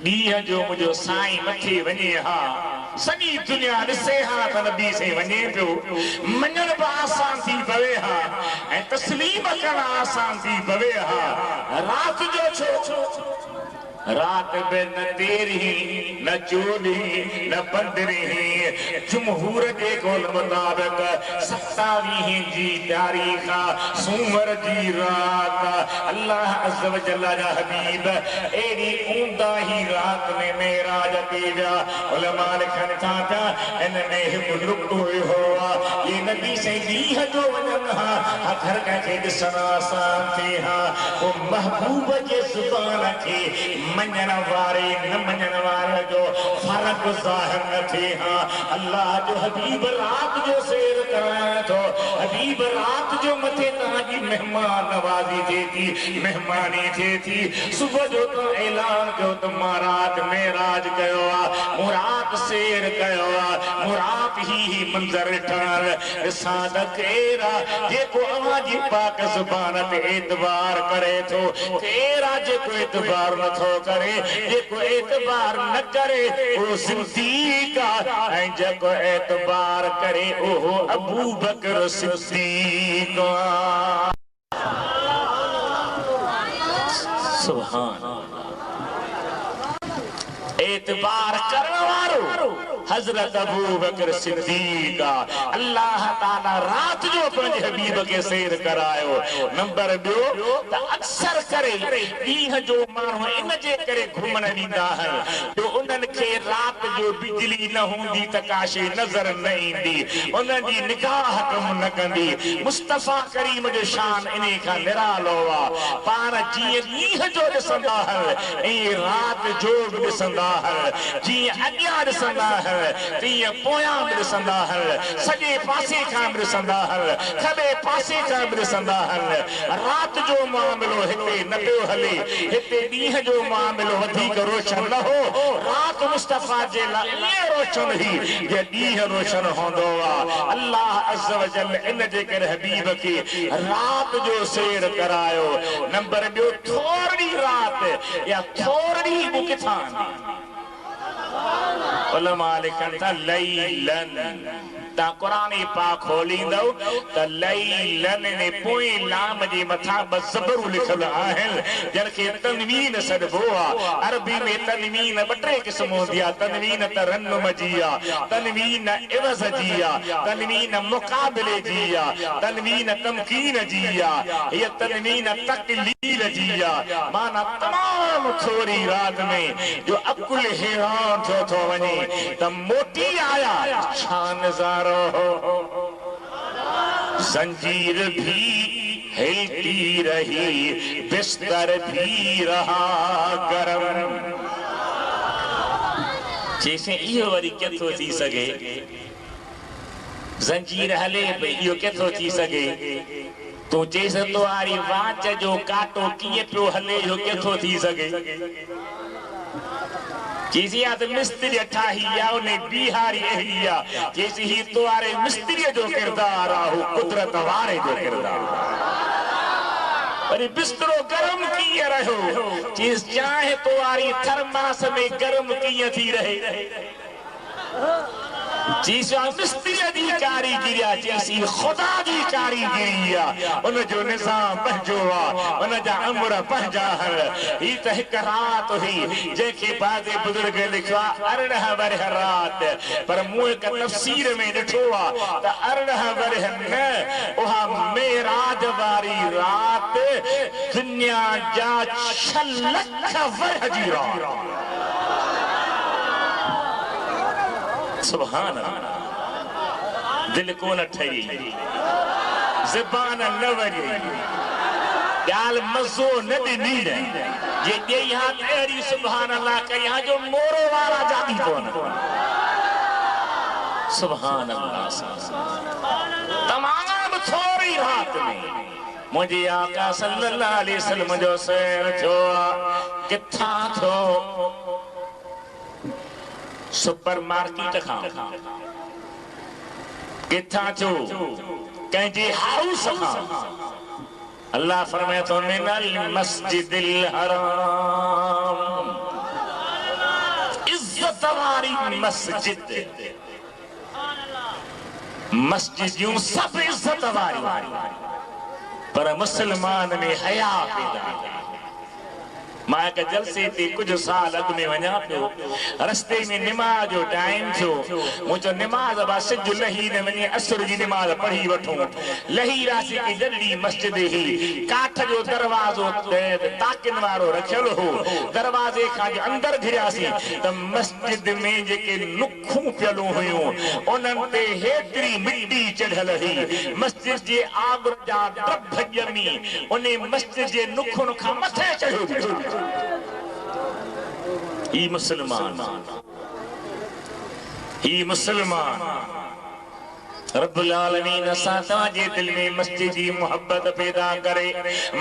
ॾींहं जो मुंहिंजो साईं मथे वञे हा सॼी दुनिया ॾिसे हा त नबी से वञे पियो मञण बि आसान थी पवे हा ऐं तस्लीम करणु आसान थी पवे हा रात जो छो रात में न तेरी न चोली न पंद्रही जमहूर के कौल मुताबिक 27 जी तारीख सूमर जी रात अल्लाह अज़्ज़ व जल्ल जा हबीब एड़ी ऊंदा ही रात में मेराज ते विया उलमा लिखन था पिया इन में हिकु नुक्तो हुआ ये नबी से ॾींहं जो वञन हा हर कंहिंखे ॾिसण आसान थिए हा वो महबूब जे ज़ुबान खे मञण वारे न मञण वारे जो फर्क ज़ाहिर न थिए हा अल्लाह जो हबीब रात जो सैर कराए थो हबीब रात जो मथे तव्हांजी मेहमान नवाज़ी थिए थी मेहमानी थिए थी सुबुह जो तो ऐलान कयो त मां रात मेराज कयो आहे मूं रात सैर कयो आहे मूं रात ही मंज़र ॾिठल ॾिसां त केरु आहे जेको अव्हांजी पाक ज़ुबान ते एतबार करे थो केरु आहे जेको एतबार नथो करे जेको एतबार न करे वो सिद्दीक़ ऐं जेको एतबार करे ओहो अबू बकर सिद्दीक़ सुभान एतबार करण वारो हजरत अबू बकर सिद्दीक़ अल्लाह ताला रात जो पंहिंजे हबीब के सैर करायो नंबर ॿियो त अक्सर करे ॾींहं जो माण्हू इन जे करे घुमण वेंदा आहिनि जो उन्हनि खे रात जो बिजली न हूंदी त काशे नज़र न ईंदी उन्हनि जी निगाह कम न कंदी मुस्तफ़ा करीम जो शान इन खां निरालो आहे पाण जीअं ॾींहं जो ॾिसंदा आहिनि ऐं रात जो बि ॾिसंदा आहिनि जीअं अॻियां ॾिसंदा आहिनि तीअं पोयां बि ॾिसंदा आहिनि सॼे पासे खां बि ॾिसंदा आहिनि खॿे पासे खां बि ॾिसंदा आहिनि रात जो मामिलो हिते न पियो हले हिते ॾींहं जो मामिलो वधीक रोशन न हो रात मुस्तफ़ा जे लाइ ईअं रोशन हुई जे ॾींहं रोशन हूंदो आहे अल्लाह अज़्ज़ व जल इन जे करे हबीब खे रात जो सैर करायो नंबर ॿियो थोरी रात या थोरी बि किथां उलमा लिखन था लैलन ता कुरान पाक खोलींदो त लैलन ने पोइ लाम जे मथा ब ज़बर लिखल आहिनि जंहिंखे तनवीन सॾिबो आहे अरबी में तनवीन ॿ टे क़िस्म हूंदी आहे तनवीन तरन्नुम जी आहे तनवीन इवज़ जी आहे तनवीन मुक़ाबिले जी आहे तनवीन तमकीन जी आहे हीअ तनवीन तकलील जी आहे माना तमामु थोरी रात में जो अकुल हैरान थियो थो वञे त मोटी आया छा नज़ारो जंजीर भी हिलती रही बिस्तर भी रहा गरम जैसे इहो वरी केतिरो थी सघे जंजीर हले पई इहो केतिरो थी सघे तू चई सघंदो वारी वाच जो काटो कीअं पियो हले इहो केतिरो थी सघे चीज़ी तो मिस्त्री ठाही या उन्हें बिहारी एहिया चीज़ी ही तो आरे मिस्त्री जो किरदार आहू कुदरत वारे जो किरदार अरे बिस्तरो गरम किए रहो चीज़ चाहे तो आरी थर्मास में गरम किए थी रहे चीज़ा मिस्त्री दी कारीगिरी चीज़ी खुदा दी कारीगिरी उन जो निज़ाम पंहिंजो उन जा अमर पंहिंजा ही त हिक रात हुई जंहिंखे बाज़े बुजुर्ग लिखियो 18 वरह रात पर मूं हिक तफ़सीर में ॾिठो त 18 वरह न उहा मेराज वारी रात रात दुनिया जा 6 लख वहजी रात। सुभान अल्लाह। दिल को न ठही, ज़बान न वरी, गाल मज़ो न ॾिनी ये दे यहाँ अहिड़ी सुभान अल्लाह का यहाँ जो मोरो वारा जाती कोन। सुभान अल्लाह। तमाम थोड़ी रात में मुझे आका सल्लल्लाहु अलैहि वसल्लम जो सैर थियो किथा थो सुपरमार्केट खां किथा थियो कंहिंजे हाउस खां। अल्लाह फरमाए तो मिनल मस्जिदिल हराम, इज्जत वारी मस्जिद। मस्जिद यूं सब इज्जत वारी, पर मुसलमान में हया पैदा। मां के जलसे ते कुछ साल अग में वना पियो, रस्ते में निमाज जो टाइम थियो, मुझो निमाज बा सिज लही ने वने असर जी निमाज पढ़ी वठो। लही रासी की जल्दी मस्जिद ही काठ जो दरवाजो ताकिन वारो रखियल हो। दरवाजे का अंदर घिरासी त मस्जिद में जेके नुखू पियलू हुयूं उनन ते हेतरी मिट्टी चढ़ल ही। मस्जिद जे आग जा डब जमी उन्हें मस्जिद जे नुखुन खां मथे चढ़ो। ही मुसलमान, ही मुसलमान। रब्बुल आलमीन असां जे दिल में मस्जिद जी मोहब्बत पैदा करे,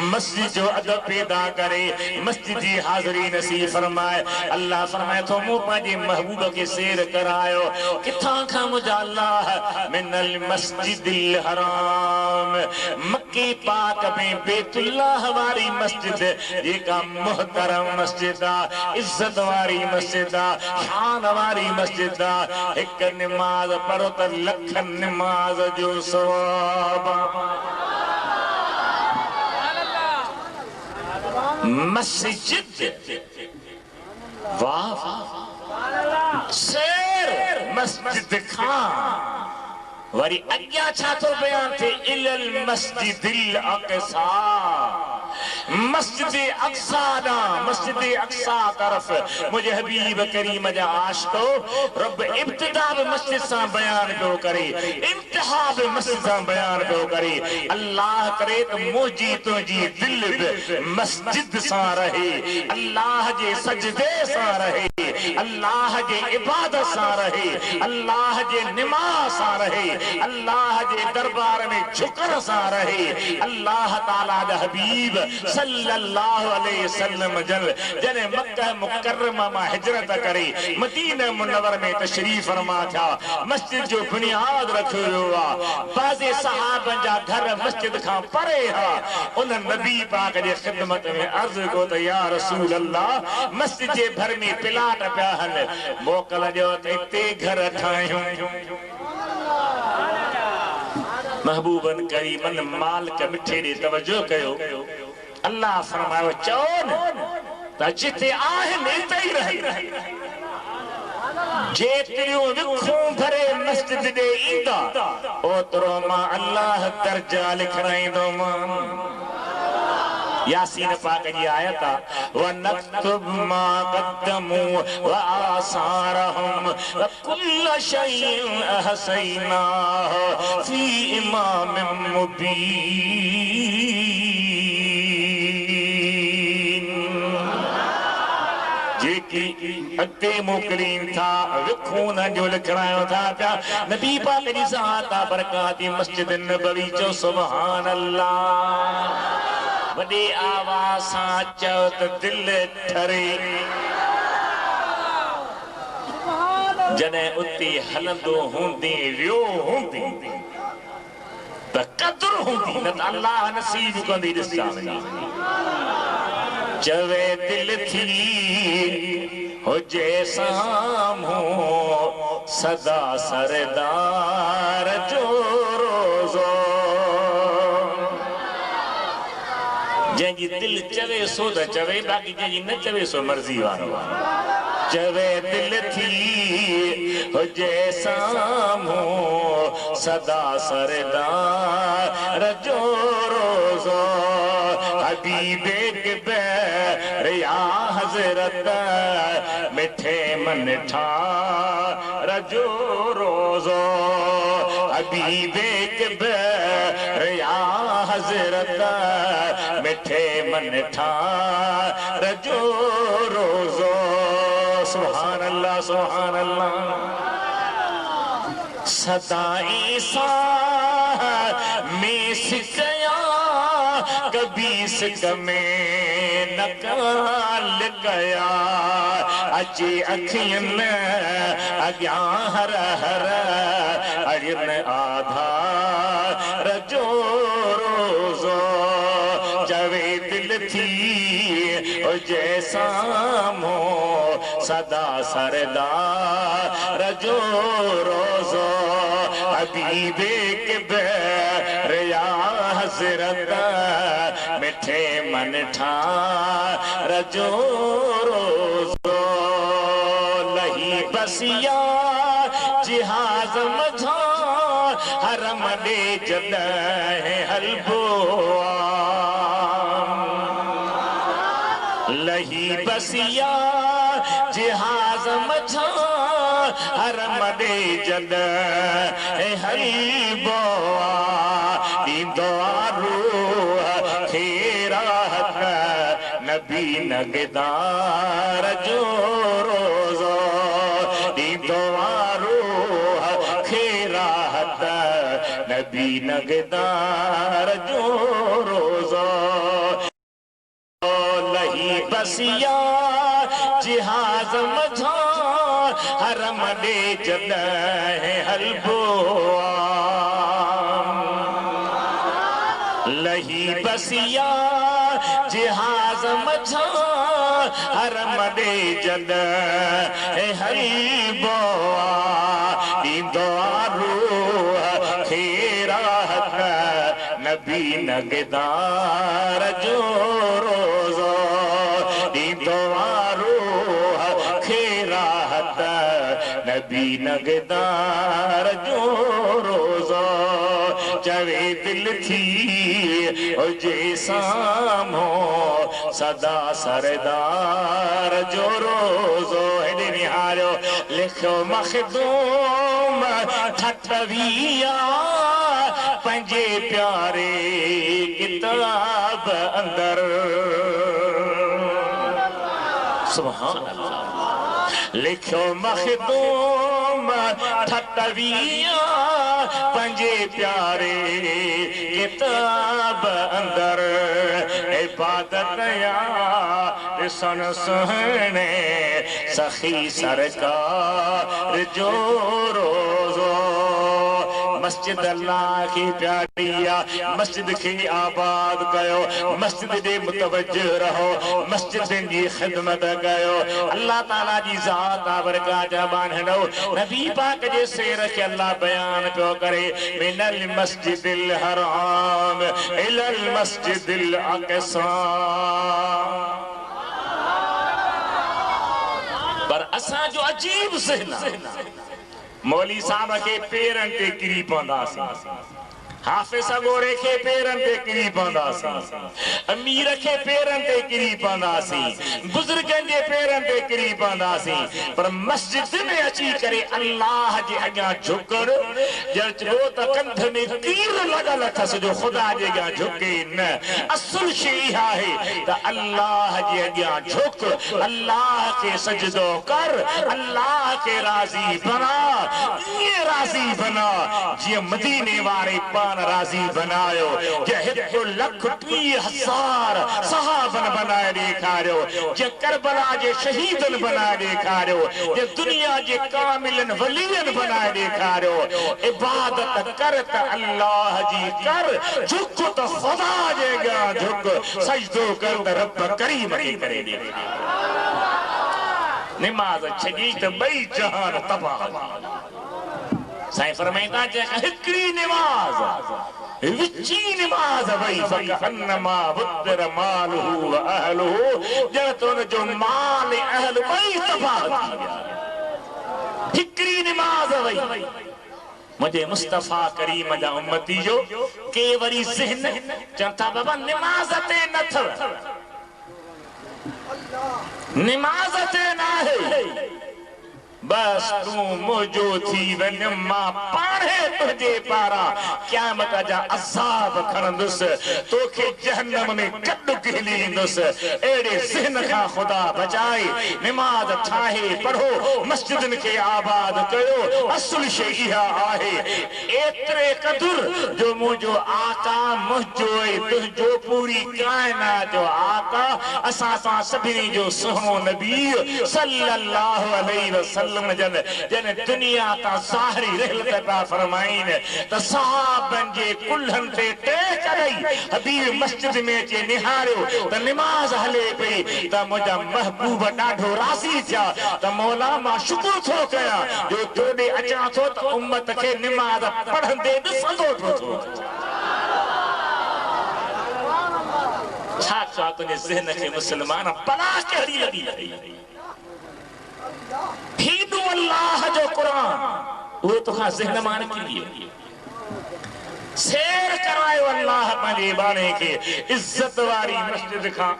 मस्जिद जो अदब पैदा करे, मस्जिद जी हाज़िरी नसीब फरमाए। अल्लाह फरमाए तो मूं पंहिंजे महबूब के सैर करायो। किथां खां मुंहिंजा अल्लाह मिनल मस्जिदिल हराम, मक्के पाक में बैतुल्लाह वारी मस्जिद जेका मुहतरम मस्जिद आ, इज्जत वारी मस्जिद आ, शान वारी मस्जिद आ। हिक नमाज पढ़ो त लखन नमाज जो सवाब। मस्जिद वाह शेर मस्जिद खां वरी अग्या छा तो बयान थे इलल मस्जिदिल अक़सा, मस्जिद अक़सा ना मस्जिद अक़सा तरफ मुझे हबीब करीम जा आशिको रब इब्तिदा बि मस्जिद सां बयान पियो करे, इंतहा बि मस्जिद सां बयान पियो करे। अल्लाह करे त मुंहिंजी तुंहिंजी दिल बि मस्जिद सां रहे, अल्लाह जे सजदे सां रहे, अल्लाह जे इबादत सां रहे, अल्लाह जे निमाज़ सां रहे, अल्लाह जे दरबार में झुकण सां रहे। अल्लाह ताला जा हबीब सल्लल्लाहु अलैहि वसल्लम जने मक्का मुकर्रमा मां हिजरत करे मदीना मुनव्वर में तशरीफ फरमा था, मस्जिद जो बुनियाद रखियो वियो आ। बाज़े सहाबन जा घर मस्जिद खां परे हा। उन नबी पाक जे खिदमत में अर्ज़ को त या रसूल अल्लाह मस्जिद जे भर में प्लाट पिया हल, मोकल जो त हिते घर ठाहियूं। महबूबन करीमन मालिक मिठे ॾे तवजो कयो। अल्लाह फरमायो चओ न त जिते आहिनि हिते ई रहे। जेतिरियूं विखूं भरे मस्जिद ॾे ईंदा ओतिरो मां अल्लाह दर्जा लिखाईंदोमान। यासीन पाक जी आयत व नक्तुब मा क़द्दमू व आसारहुम व कुल्ल शैइन अहसैनाहु फी इमामिम मुबीन। जेकी अॻिते मोकिलीन था विखून जो लिखायो था पिया। नबी पाक जी ज़ात बरकाती मस्जिद नबवी जो सुभान अल्लाह। वॾे आवाज़ सां चओ त दिल ठरे। जॾहिं उते हलंदो हूंदी वियो हूंदी त क़दुर हूंदी, न त अल्लाह नसीब कंदी। ॾिसां चवे दिल थी हुजे साम्हूं सदा सरदार जो रोज़ो। जंहिंजी दिल चवे सो त चवे, बाक़ी जंहिंजी न चवे सो मर्ज़ी वारो। चवे दिल थी हुजे साम्हूं सदा सरदार जो रोज़ो। हबीबे के बैर या हजरत मिठे मन रजो रोजो हबीबे के बैर या हजरत मिठे मन रजो रोजो सुभान अल्लाह सुभान अल्लाह सदाई सा में सिकया कभी सिक में नकाल गया अची अखियन अग्या हर हर अड़िन आधा रजो रोजो जवे दिल थी जैसा मो सदा सरदार रजो रोजो हबीबे के बैर या हजरत मिठे मन रजो रोजो लही बसिया जिहाज मझा हरम दे जद हलबो लही बसिया जिहाज मझा हरम दे जद हलबो रूह खेरा नबी नगदार जो रोजो दीदो रूह खेरा नबी नगदार जो रोजो लही बसिया जिहाज मझा हरम दे जद हलबो लही बसिया जिहाज मझा हरम दे जद हलबो दीदो रूह खेरा नबी नगदार जो रोजो दीदो रूह खेरा नबी नगदार जो रोजो चवे दिल थी जैसा मो सदा सरदार जो रोजो हेॾे निहारियो लिखो मखदूम ठठविया पंजे प्यारे किताब अंदर सुभान अल्लाह लिखो मखदूम ठठविया पंजे प्यारे किताब अंदर इबादत या सन सुहने सखी सरकार जो रोजो मस्जिद अल्लाह की प्यारिया मस्जिद की आबाद कयो मस्जिद दे मुतवज्जो रहो मस्जिद जी खिदमत कयो अल्लाह ताला जी जात बरका जबान है नबी पाक जे शेर के अल्लाह बयान पियो करे मिनल मस्जिदिल हराम इलल मस्जिदिल अक़सा पर असा जो अजीब से मौली साहब के पेरन ते किरी पवंदासीं हाफिज़ गोरे के पेरन ते किरी पवंदासीं अमीर के पेरन ते किरी पवंदासीं बुजुर्गन जे पेरन ते किरी पवंदासीं पर मस्जिद में अची करे अल्लाह जे अॻियां झुकण जचो त कंध में तीर लॻल अथसि जो ख़ुदा जे अॻियां झुके न असुल शइ आहे त अल्लाह जे अॻियां झुक अल्लाह के सजदो कर अल्लाह के राज़ी बना ये राज़ी बना जीअं मदीने वारे राजी बनायो जे 1,30,000 सहाबन बनाए ॾेखारियो जे करबला जे शहीदन बनाए ॾेखारियो जे दुनिया जे कामिलन वलियन बनाए ॾेखारियो इबादत कर त अल्लाह जी कर झुक त खुदा जे अॻियां झुक सजदो कर त रब करीम खे करे ॾेखारियो निमाज़ छॾी त ॿई जहान तबाह साईं फरमाईंदा जे हिकड़ी नमाज विची नमाज वई फकन्नमा बुद्र मालहु व अहलहु जतन जो माल अहल वई तबाह हिकड़ी नमाज वई मुझे मुस्तफा करीम जा उम्मती जो के वरी ज़हन चंता बाबा नमाज ते न थव नमाज ते ना है बस तू मुझो थी वन मां पाणे तुझे पारा क़यामत जा अज़ाब खणंदुस तोखे जहन्नम में कद गिलींदुस एड़े ज़हन का खुदा बचाए नमाज ठाहे पढ़ो मस्जिदन के आबाद कयो असुल शइ इहा आहे एतरे कदुर जो मुझो आका मुझो तुझो पूरी कायनात जो आका असा सा सभिनी जो सुनो नबी सल्लल्लाहु अलैहि वसल्लम जन दुनिया ता ज़ाहिरी रहलत पा फरमाइन त सहाबन जे कुल्हन ते टेक रही हबीब मस्जिद में जे निहारियो त नमाज हले पई त मुझा महबूब ॾाढो राज़ी थिया त मौला मां शुक्र थो कया जो तोड़े अचा थो त उम्मत खे नमाज पढ़ंदे ॾिसंदो थो छा छा तुझे ज़हन खे मुसलमान बला कहिड़ी लॻी हीदु अल्लाह जो कुरान वो तो खां ज़हन मान की शेर करायो अल्लाह पंहिंजे बाणे खे इज्जत वारी मस्जिद खां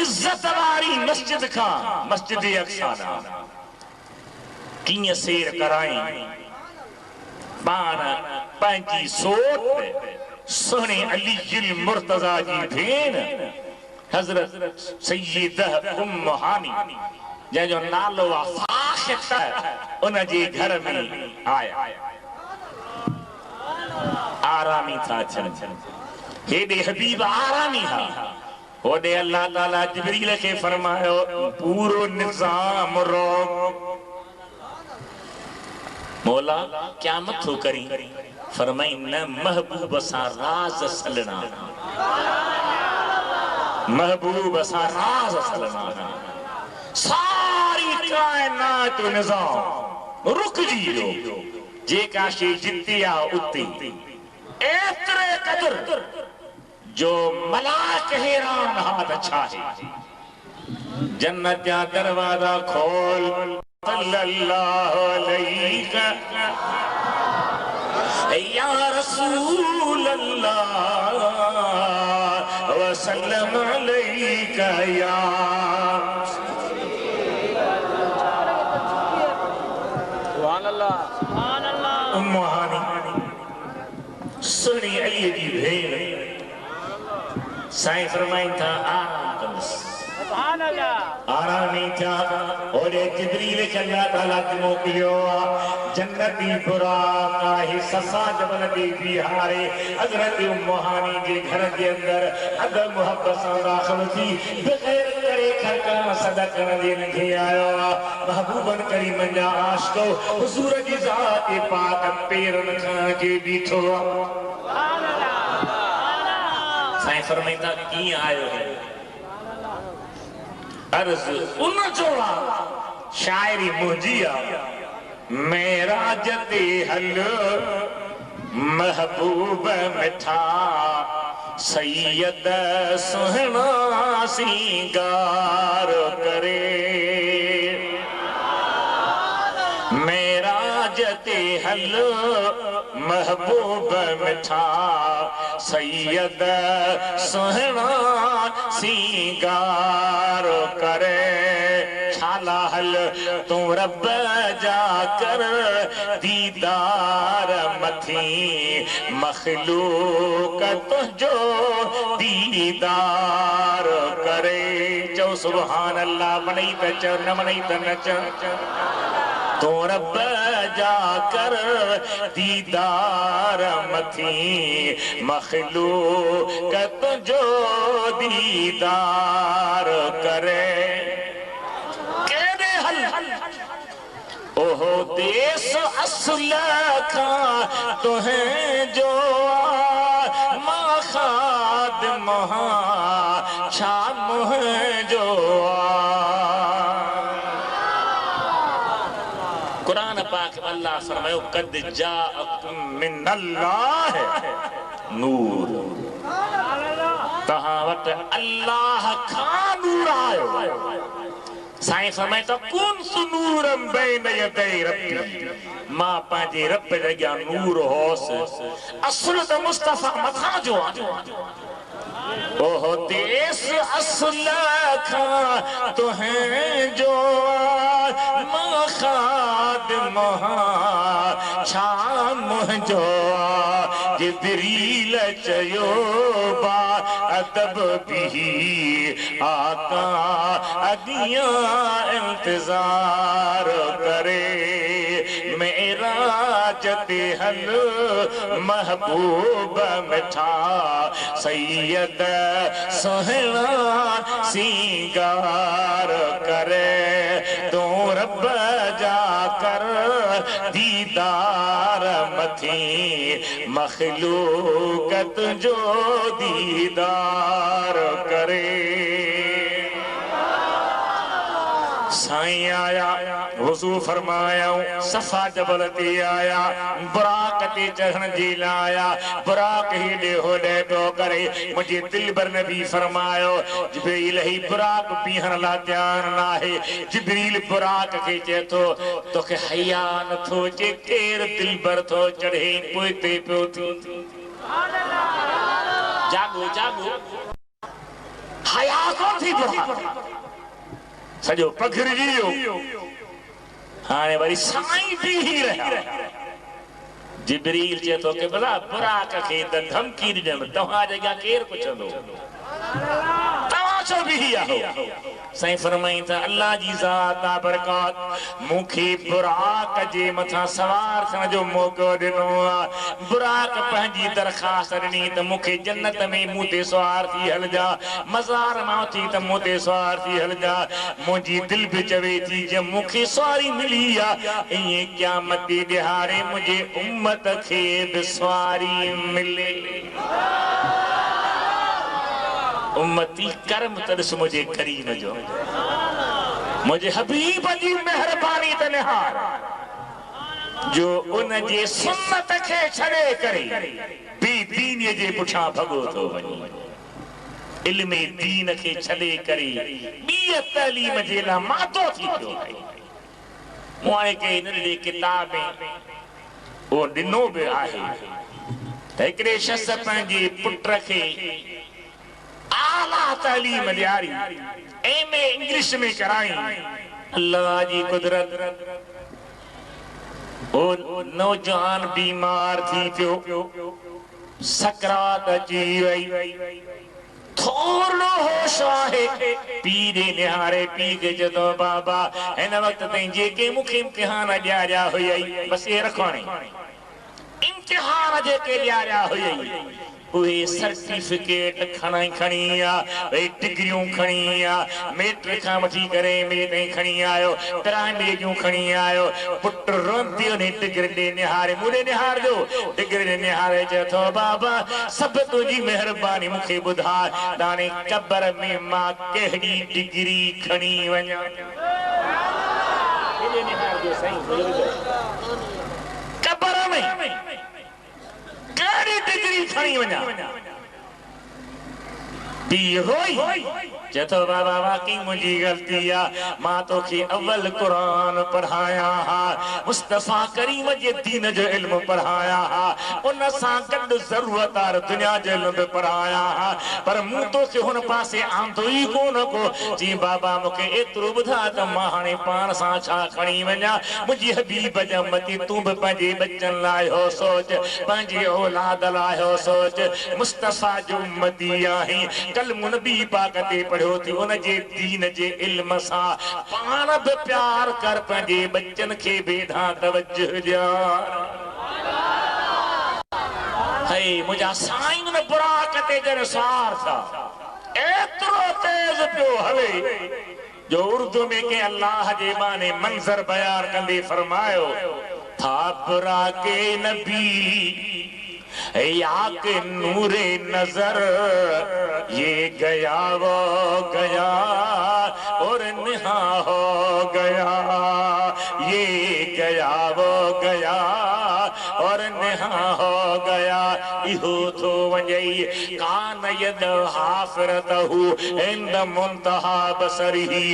इज्जत वारी मस्जिद खां मस्जिद अक्सा कीअं शेर कराई पाण पंहिंजी सोट सोने अली मुर्तजा जी भेण हजरत सैयदा उम्म हानी जंहिंजो नालो आहे फाखित उन जे घर में आया आरामी था अचनि हेॾे हबीब आरामी हा होॾे अल्लाह ताला जिब्रील खे फरमायो पूरो निज़ाम रोक मौला क्या मत हो करी फरमाई न महबूब सा राज सलना महबूब सा राज सलना सारी कायनात निजाम रुक जी जेका शे जितिया उती एतरे कदर जो मलाक हैरान हाथ अच्छा है जन्नत जा दरवाजा खोल सल्लल्लाहु अलैहि या रसूल अल्लाह वसल्लम अलैका या सुभान अल्लाह उम्म हानी सुनी अली जी भेण साईं फरमाइन था आराम कंदस सुभान अल्लाह आराम नहीं था और जिब्रील के अल्लाह ताला की मोकलियो जन्नती बुराक आहे ससा जबल दी बिहारे हजरत उम्म हानी के घर के अंदर अदब मोहब्बत से दाखिल थी बगैर करे खरका सदका दे नहीं आयो महबूबन करीम जा आशिको हुजूर की जात पाक पैरन खां के बीठो सुभान अल्लाह साईं फरमाइंदा की आयो है अर्ज उन जोड़ा शायरी मुंजिया मेराज ते हल महबूब मिठा सैयद सुहना सिंगार करे मेराज ते हल महबूब मिठा सैयद सुहना सिंगार करे छाला हल तू रब जाकर दीदार मथी मखलूक तुझो दीदार करे चो सुभान अल्लाह मनई त च न मनई त न च तो रब जाकर दीदार मथी मखलूक तुझो दीदार करे ओहो देश असल का तुहें जो मां खाद महा शाम जो कुरान पाक अल्लाह फरमायो कद जाअकुम मिनल्लाह नूर तहां वट अल्लाह का नूर आयो साईं फरमाए तो कुन सुनूरम बैन यदै रब्बी मां पंहिंजे रब जे अॻियां नूर होस असुल त मुस्तफा मथां जो ओहो देस असुल खां तुहें जो मां खादिम छा मुंहिंजो जिब्रील चयो बा अदब भी आका अगिया इंतजार करे मेराज ते हल महबूब मिठा सैयद सोहना सिंगार करे तू रब जा कर दीदार मथी मखलूकत जो दीदार करे। साईं आया वज़ू फरमाया सफ़ा जबल ते आया बुराक ते चढ़ण जी लाया बुराक ही दे होदे तो करे मुझे दिलबर नबी फरमायो जिब्रील ही बुराक पीहण ला तैयार ना है जिब्रील बुराक के चे तो के हया न थो चे केर दिलबर थो चढ़े पोते पोती जागो जागो हया कोन थी बुराक सजो पखिड़जी वियो हाणे वरी साईं भी ही रहा जिब्रील जे तो के भला बुराक के त धमकी ॾिनम तव्हां जॻह केर पुछंदो तव्हां छो भी आहो साईं फरमाई था अल्लाह जी ज़ात बरकत मुखे बुराक जे मथा सवार थियण जो मौको ॾिनो बुराक पंहिंजी दरखास्त ॾिनी त मुखे जन्नत में मूं ते सवार थी हलजा मज़ार मां थी त मूं ते सवार थी हलजा मुंहिंजी दिलि बि चवे थी जे मुखे सवारी मिली आहे ईअं क़यामत जे ॾिहाड़े मुंहिंजे उम्मत खे बि सवारी मिले उम्मती कर्म तॾस मुझे करीम जो मुझे हबीब जी मेहरबानी त निहार जो उन जे सुन्नत खे छड़े करे बी दीन जे पुठियां भगो थो वञे इल्म दीन खे छड़े करे बी तालीम जे लाइ मातो थी पियो आहे मूं हाणे के नंढे किताब में उहो ॾिनो बि आहे त हिकिड़े शख़्स पंहिंजे पुट खे आला तालीम ॾियारी एमए इंग्लिश में कराई अल्लाह जी कुदरत ओ नौजवान बीमार थी पियो सकरात अची वई थोरो होश आहे पी ॾे निहारे पी खे चयो बाबा हिन वक़्त ताईं जेके मूंखे इम्तिहान ॾियारिया हुयई बसि हे रखो इम्तिहान जेके ॾियारिया हुयई उहे सर्टिफिकेट खणी आ डिग्रियूं खणी आ मैट्रिक खां वठी करे एमए ताईं खणी आयो प्राइमरी जूं खणी आयो पुट रोंदी ने डिग्री ॾे निहारे मूं ॾे निहार जो डिग्री ॾे निहारे चयो थो बाबा सभु तुंहिंजी महिरबानी मूंखे ॿुधाए हाणे क़बर में मां कहिड़ी डिग्री खणी वञा क़बर में कहिड़ी डिग्री खणी वञा रोई चतो बाबा वाकई मुझी गलती आ मां तोखे अव्वल कुरान पढ़ाया हा मुस्तफा करीम जे दीन जो इल्म पढ़ाया हा उन सां गॾु ज़रूरतार दुनिया जो इल्म भी पढ़ाया हा पर मूं तोखे हुन पासे आंदो ई कोन को जी बाबा मूंखे एतिरो ॿुधा त मां हाणे पाण सां छा खणी वञा मुंहिंजी हबीब जमती तूं बि पंहिंजे बच्चनि लाइ हो सोच पंहिंजे औलाद लाइ हो सोच मुस्तफा जो उम्मती आहीं कल नबी पाक ते पढ़ियो थी उन जे दीन जे इल्म सां पाण बि प्यार कर पंहिंजे बच्चनि खे बेधा तवज्जो ॾियार हे मुंहिंजा साईं न बुराक ते जन सार था एतिरो तेज पियो हले जो उर्दू में के अल्लाह जे माने मंज़र बयान कंदे फरमायो था बुराके नबी या के नूरे नजर ये गया वो गया और निहा हो गया ये गया वो गया और निहा हो गया इहो थो वञई कान यद हाफ़िरतहु इंद मुंतहा बसरिही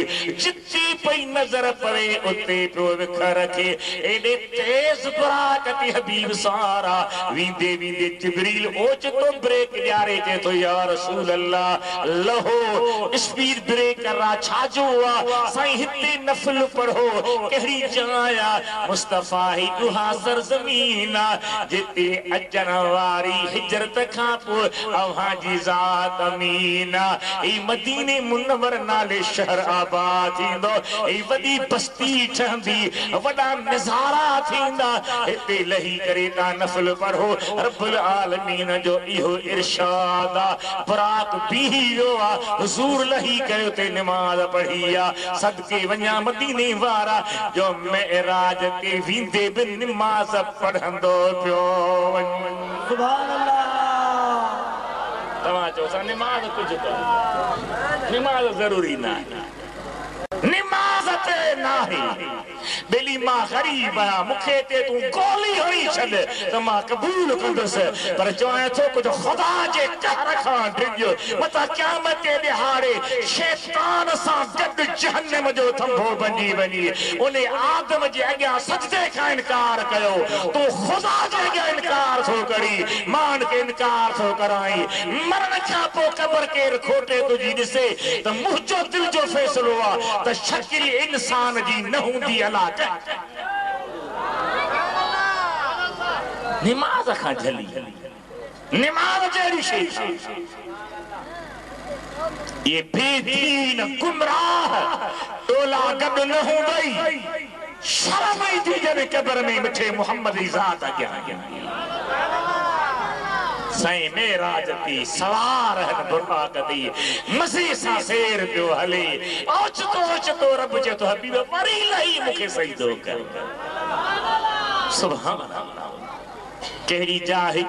जिते पई नजर पवे उते पियो विखर खे एॾे तेज बराकती हबीब सारा वींदे वींदे जिब्रील ओचितो ब्रेक ॾियारे चए थो या रसूल अल्लाह लहो स्पीड ब्रेक करा छाजो आ साईं हिते नफल पढ़ो कहिड़ी जाइ आ मुस्तफा ही उहा सरज़मीन आ जिते अचण वारी हिजरत खां पोइ अव्हां जी ज़ात अमीन आ ई मदीने मुनव्वर नाले शहर आबाद थींदो ई वॾी बस्ती ठहंदी वॾा नज़ारा थींदा हिते लही करे तव्हां नफल पढ़ो रब्बुल आलमीन जो इहो इरशाद आ बराक बीही वियो आ हुज़ूर लही कयो ते नमाज़ पढ़ी आ सदके वञा मदीने वारा जो मेराज ते वींदे बि नमाज़ पढ़ंदो पियो वञे सुभान अल्लाह तव्हां चओ सा नमाज़ कुझु कोन्हे नमाज़ ज़रूरी न आहे नमाज़ ते नाहे बेली मां गरीब आहियां मूंखे ते तूं गोली हणी छॾ त मां क़बूल कंदुसि पर चवां थो कुझु ख़ुदा जे कहर खां डिॼ मथां क़यामत जे ॾिहाड़े शैतान सां गॾु जहन्नम जो थंभो बणी वञी उन आदम जे अॻियां सजदे खां इनकार कयो तूं ख़ुदा जे अॻियां इनकार थो करी मान खे इनकार थो कराई मरण खां पोइ क़बर केरु खोटे तुंहिंजी ॾिसे त मुंहिंजो दिलि जो फ़ैसिलो आहे त शकिल इंसान जी न हूंदी अला नमाज़ खां झली नमाज़ जहिड़ी शइ ये बेदीन गुमराह टोला गॾु न हूंदई शर्म ईंदी जॾहिं क़बर में मिठे मोहम्मद जी ज़ात अॻियां साईं मेराज थी सवार हन बुराक थी मज़े सां सेर पियो हले ओचितो ओचितो रब चए थो हबीब वरी लही मूंखे सजदो कर सुभान अल्लाह कहिड़ी जाइ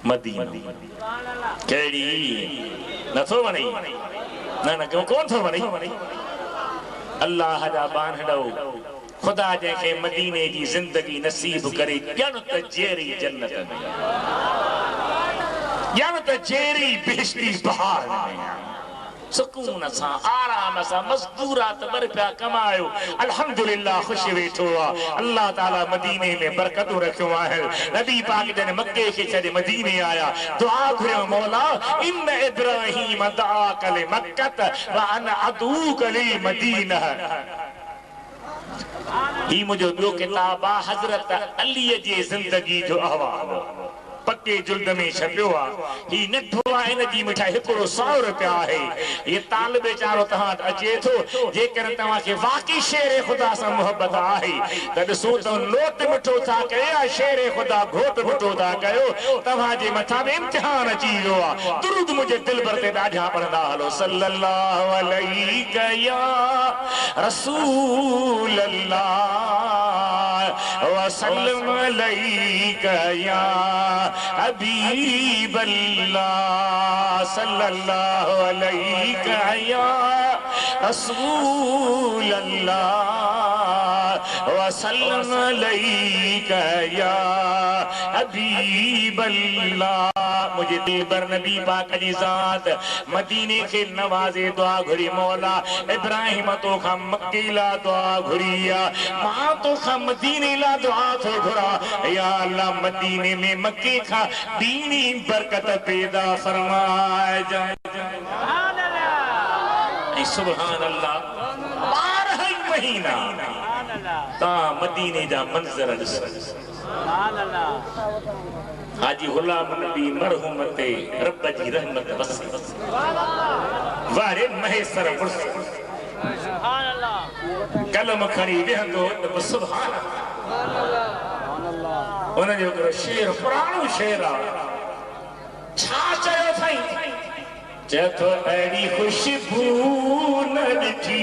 मदीना कहिड़ी नथो वणे न न कोन थो वणे अल्लाह जा बानड़ो खुदा जंहिंखे मदीने जी ज़िंदगी नसीब करे ॼण त जहिड़ी जन्नत में ॼण त जहिड़ी बेहश्ती बहार में सुकून सां आराम सां मज़दूरात बर पिया कमायो अल्हम्दुलिल्लाह ख़ुशि वेठो आहे अल्लाह ताला मदीने में बरकतूं रखियो आहे नबी पाक जन मक्के खे छॾे मदीने आया दुआ घुरियो मौला इन इब्राहीम दआ कले मक्कत व अना अदू कले मदीना ही मुझो ॿियो किताब आहे हज़रत अलीअ जी ज़िंदगी जो अहवाल पक्के जुल्द में छपियो आहे ही नंढो आहे इन जी मिठाई हिकिड़ो 100 रुपया आहे ये ताल बेचारो तव्हां अचे थो जेकर तव्हांखे वाकई शेर ख़ुदा सां मोहबत आहे त ॾिसो त नोट मिठो था कयो या शेर ख़ुदा घोट मिठो था कयो तव्हांजे मथां बि इम्तिहान अची वियो आहे दुरूद मुंहिंजे दिलबर ते ॾाढा पढ़ंदा हलो सल्लल्लाहु अलैहि या रसूल अल्लाह वसल्लम अलैका या हबीब अल्लाह सल्लल्लाहु अलैका या रसूल अल्लाह वसल्लम अलैका या हबीब अल्लाह मुझे दिलबर नबी पाक जी ज़ात मदीने के नवाज़े दुआ घुरी मौला इब्राहिम तो खां मक्के ला दुआ घुरिया मां तो खां मदीने ला दुआ थो घुरा या अल्लाह मदीने में मक्के खां दीनी बरकत पैदा फरमाए जाए सुभान अल्लाह सुभान अल्लाह 12 महीना ता मदीने जा मंजर ॾिस सुभान अल्लाह हाजी गुलाम नबी मरहुम ते रब जी रहमत वसी सुभान अल्लाह वारे महेसर पुरस सुभान अल्लाह कलम खणी वेहंदो त सुभान अल्लाह उन जो हिकिड़ो शेर पुराणो शेर आहे छा चयो साईं चए थो अहिड़ी ख़ुशबू न ॾिठी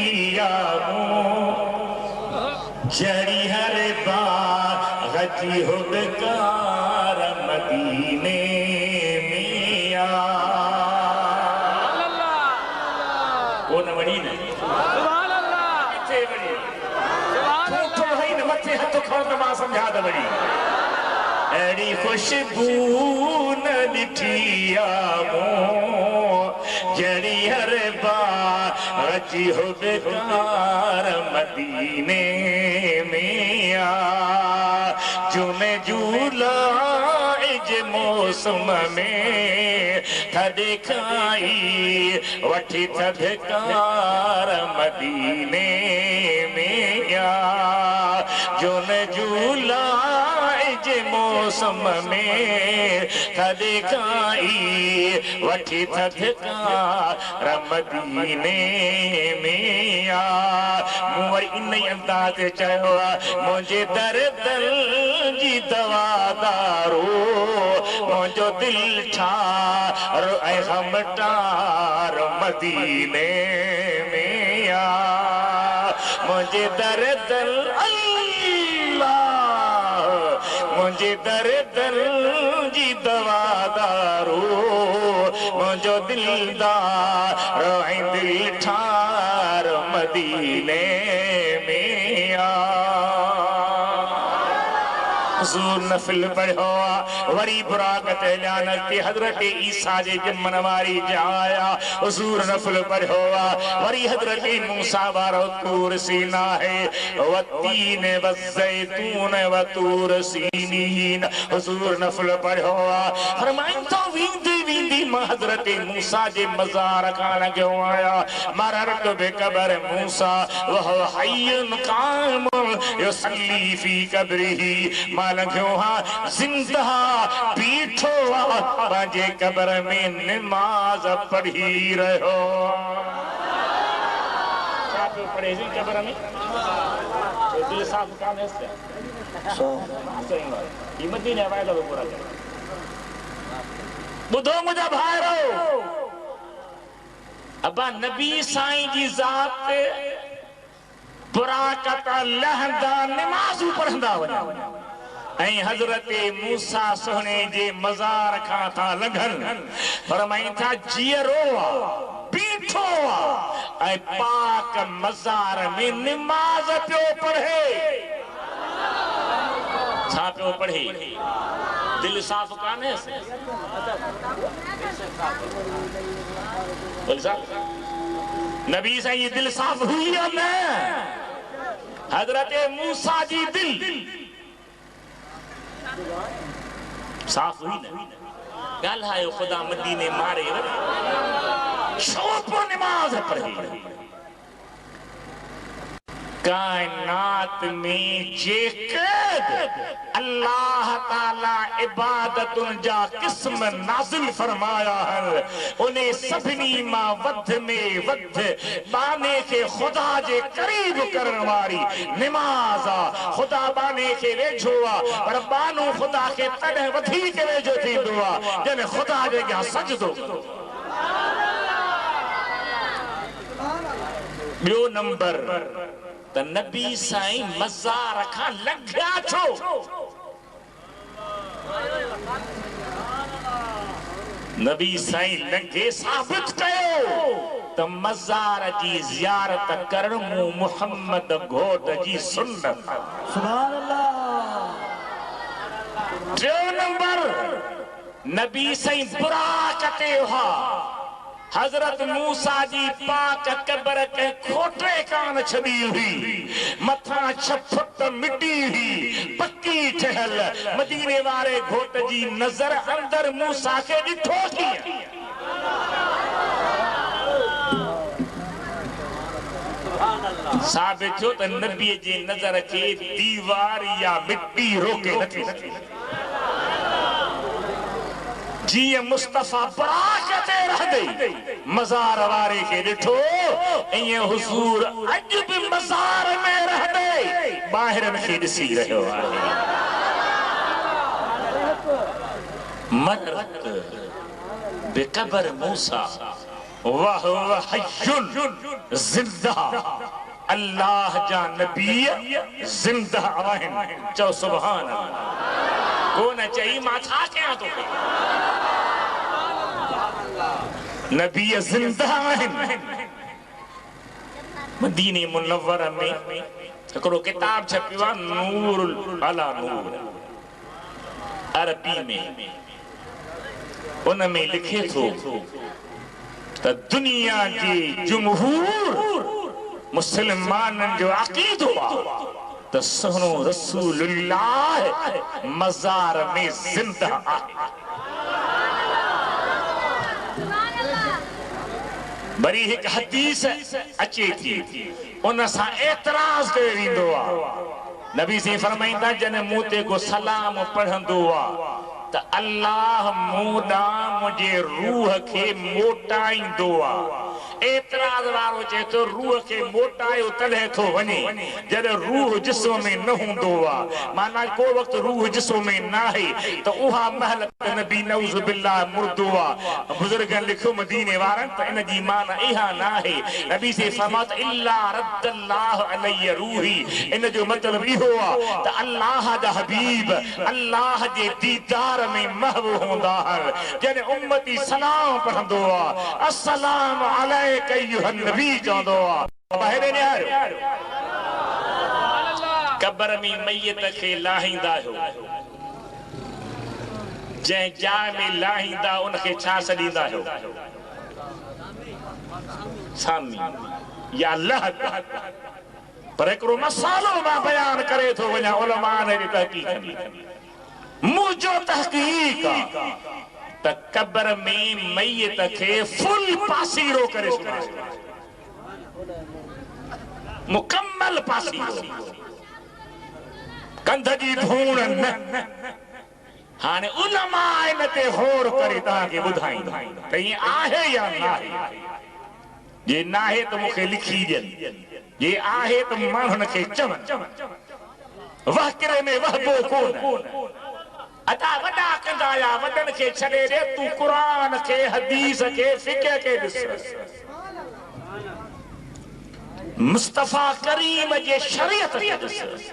जड़ी हर बार गजी हो बेकार मदीने में आ कौन वणी न सुभान अल्लाह किथे वणी सुभान अल्लाह तो है न मथे हथ खो त मां समझा त वणी खुशबू न ॾिठी आमो जड़ी हर बार अची हो बेकार मदीने में आ जुमे जुलाई जे मौसम में थधे खाई वठी थधकार मदीने में आ जुमे जुलाई जे मौसम में थधे खाई वठी थधकार मदीने में आ मूं वरी इन ई अंदाज़ ते चयो मुंहिंजे दर्द जी दवा दारो मुंहिंजो दिल ठार ऐं ग़मटार मदीने में आ मुंहिंजे दर्द अल्लाह मुंहिंजे दर्द जी दवा दारो मुंहिंजो दिलदार ऐं दिल ठार मदीने में आ हुजूर नफिल पढ़ो वरी बुराकत लानत के हजरत ईसा जे जमन वारी जाया हुजूर नफिल पढ़ो वरी हजरत मूसा वारो तूर सीना है वतीन वज़ैतून व तूर सीनीन हुजूर नफिल पढ़ो फरमाइन तो वींदी वींदी मां हजरत मूसा जे मज़ार खां लॻियो आया मररत बिक़ब्र मूसा वह हय्युन क़ाइमुन युसल्ली फी क़ब्रिही लॻियो हा ज़िंदा बीठो पंहिंजे क़ब्र में निमाज़ पढ़ी रहियो छा पियो पढ़े क़ब्र में दिलि साफ़ कान्हे ही मदीने वाइदा बि पूरा कयो ॿुधो मुंहिंजा भाइरो अबा नबी साईं जी ज़ात बुराकत लहंदा निमाज़ूं पढ़ंदा वञा ऐं हजरत मूसा सोहणे जे मज़ार खां था लंघनि फरमाइनि था जीअरो बीठो ऐं पाक मज़ार में निमाज़ पियो पढ़े छा पियो पढ़े दिल साफ़ कान्हे नबी साईं जी दिल साफ़ हुई या न हजरत मूसा जी दिल साफ हुई न ॻाल्हायो ख़ुदा मदीने मारे शोप नमाज़ पढ़ी कायनात में जेकर अल्लाह ताला इबादतुन जा किस्म नाज़िल फरमाया है उन्हें सभिनी मां वध में वध बाने के खुदा जे करीब करण वारी निमाज़ आ खुदा बाने के वेझो आ पर बानो खुदा के तॾहिं वधीक वेझो थींदो आ जॾहिं खुदा जे अॻियां सजदो ॿियो नंबर त नबी साईं मज़ार खां लंघिया छो नबी साईं लंघे साबित कयो त मज़ार जी ज़ियारत करण मूं मुहम्मद घोट जी सुन्नत सुभान अल्लाह टियों नंबर नबी साईं बुराकत हा हजरत मूसा जी पाक कब्र के खोटे कान छड़ी हुई मथा 6 फुट मिट्टी हुई पक्की ठहल मदीने वाले घोट जी नजर अंदर मूसा के ॾिठो की साबित थियो त नबी जी नजर के दीवार या मिट्टी रोके नथी जी मुस्तफा बराकते रहदे मज़ार वारे के ॾिठो ऐं हुजूर अॼु बि मज़ार में रहदे ॿाहिरनि खे ॾिसी रहियो आहे मरत बिक़ब्र मूसा वह हय्युन जिंदा अल्लाह जा नबी जिंदा आहिनि चओ सुभान अल्लाह को न चई मां छा कयां तो नबी जिंदा आहिनि मदीने मुनव्वर में हिकिड़ो किताब छपियो आहे नूरुल अला नूर अरबी में उन में लिखे थो त दुनिया जी जमहूर मुसलमानन जो अकीदो त सोनो रसूलुल्लाह मज़ार में जिंदा आहे। वरी एक हदीस अचे थी उन सां एतराज कयो वेंदो आहे। नबी से फरमाईंदा जन मूं ते को सलाम पढ़ंदो आहे त अल्लाह मूं ॾांहुं मुंहिंजे रूह खे मोटाईंदो आहे। एतराज वारो चए थो रूह खे मोटायो तॾहिं थो वञे जॾहिं रूह जिस्म में न हूंदो आहे। माना को वक़्तु रूह जिस्म में न आहे त उहा महल नबी नऊज़ बिल्लाह मुर्दो आहे। बुज़ुर्गनि लिखियो मदीने वारनि त इन जी माना इहा न आहे। नबी से फरमात इल्ला रद्दल्लाह अलैहि रूही, इन जो मतिलबु इहो आहे त अल्लाह जा हबीब अल्लाह जे दीदार में महबूब हूंदा आहिनि। जॾहिं उम्मती सलाम पढ़ंदो आहे अस्सलाम अलैका अय्युहन नबी चवंदो आहे ॿाहिरि निहारियो। क़ब्र में मैयत खे लाहींदा आहियो, जंहिं जाइ में लाहींदा उनखे छा सॾींदा आहियो? सामी या लहद। पर हिकिड़ो मसालो मां बयान करे थो वञा उलमा ने तहक़ीक़ में। मुझो तहक़ीक़ त क़ब्र में मैयत खे फुल पासीरो करे सुणायो, मुकम्मल पासीरो, कंध जी धूण न। हाणे उलमा इन ते गौर करे तव्हांखे ॿुधाईंदा त ईअं आहे या न आहे। जे न आहे त मूंखे लिखी ॾियनि, जे आहे त माण्हुनि खे चवनि। वहकिरे में वहबो कोन अदा वॾा कंदा या वॾनि खे छॾे ॾे, तूं क़ुरान खे हदीस खे फ़िक़ह खे ॾिस। मुस्तफ़ा करीम जे शरीयत खे ॾिस।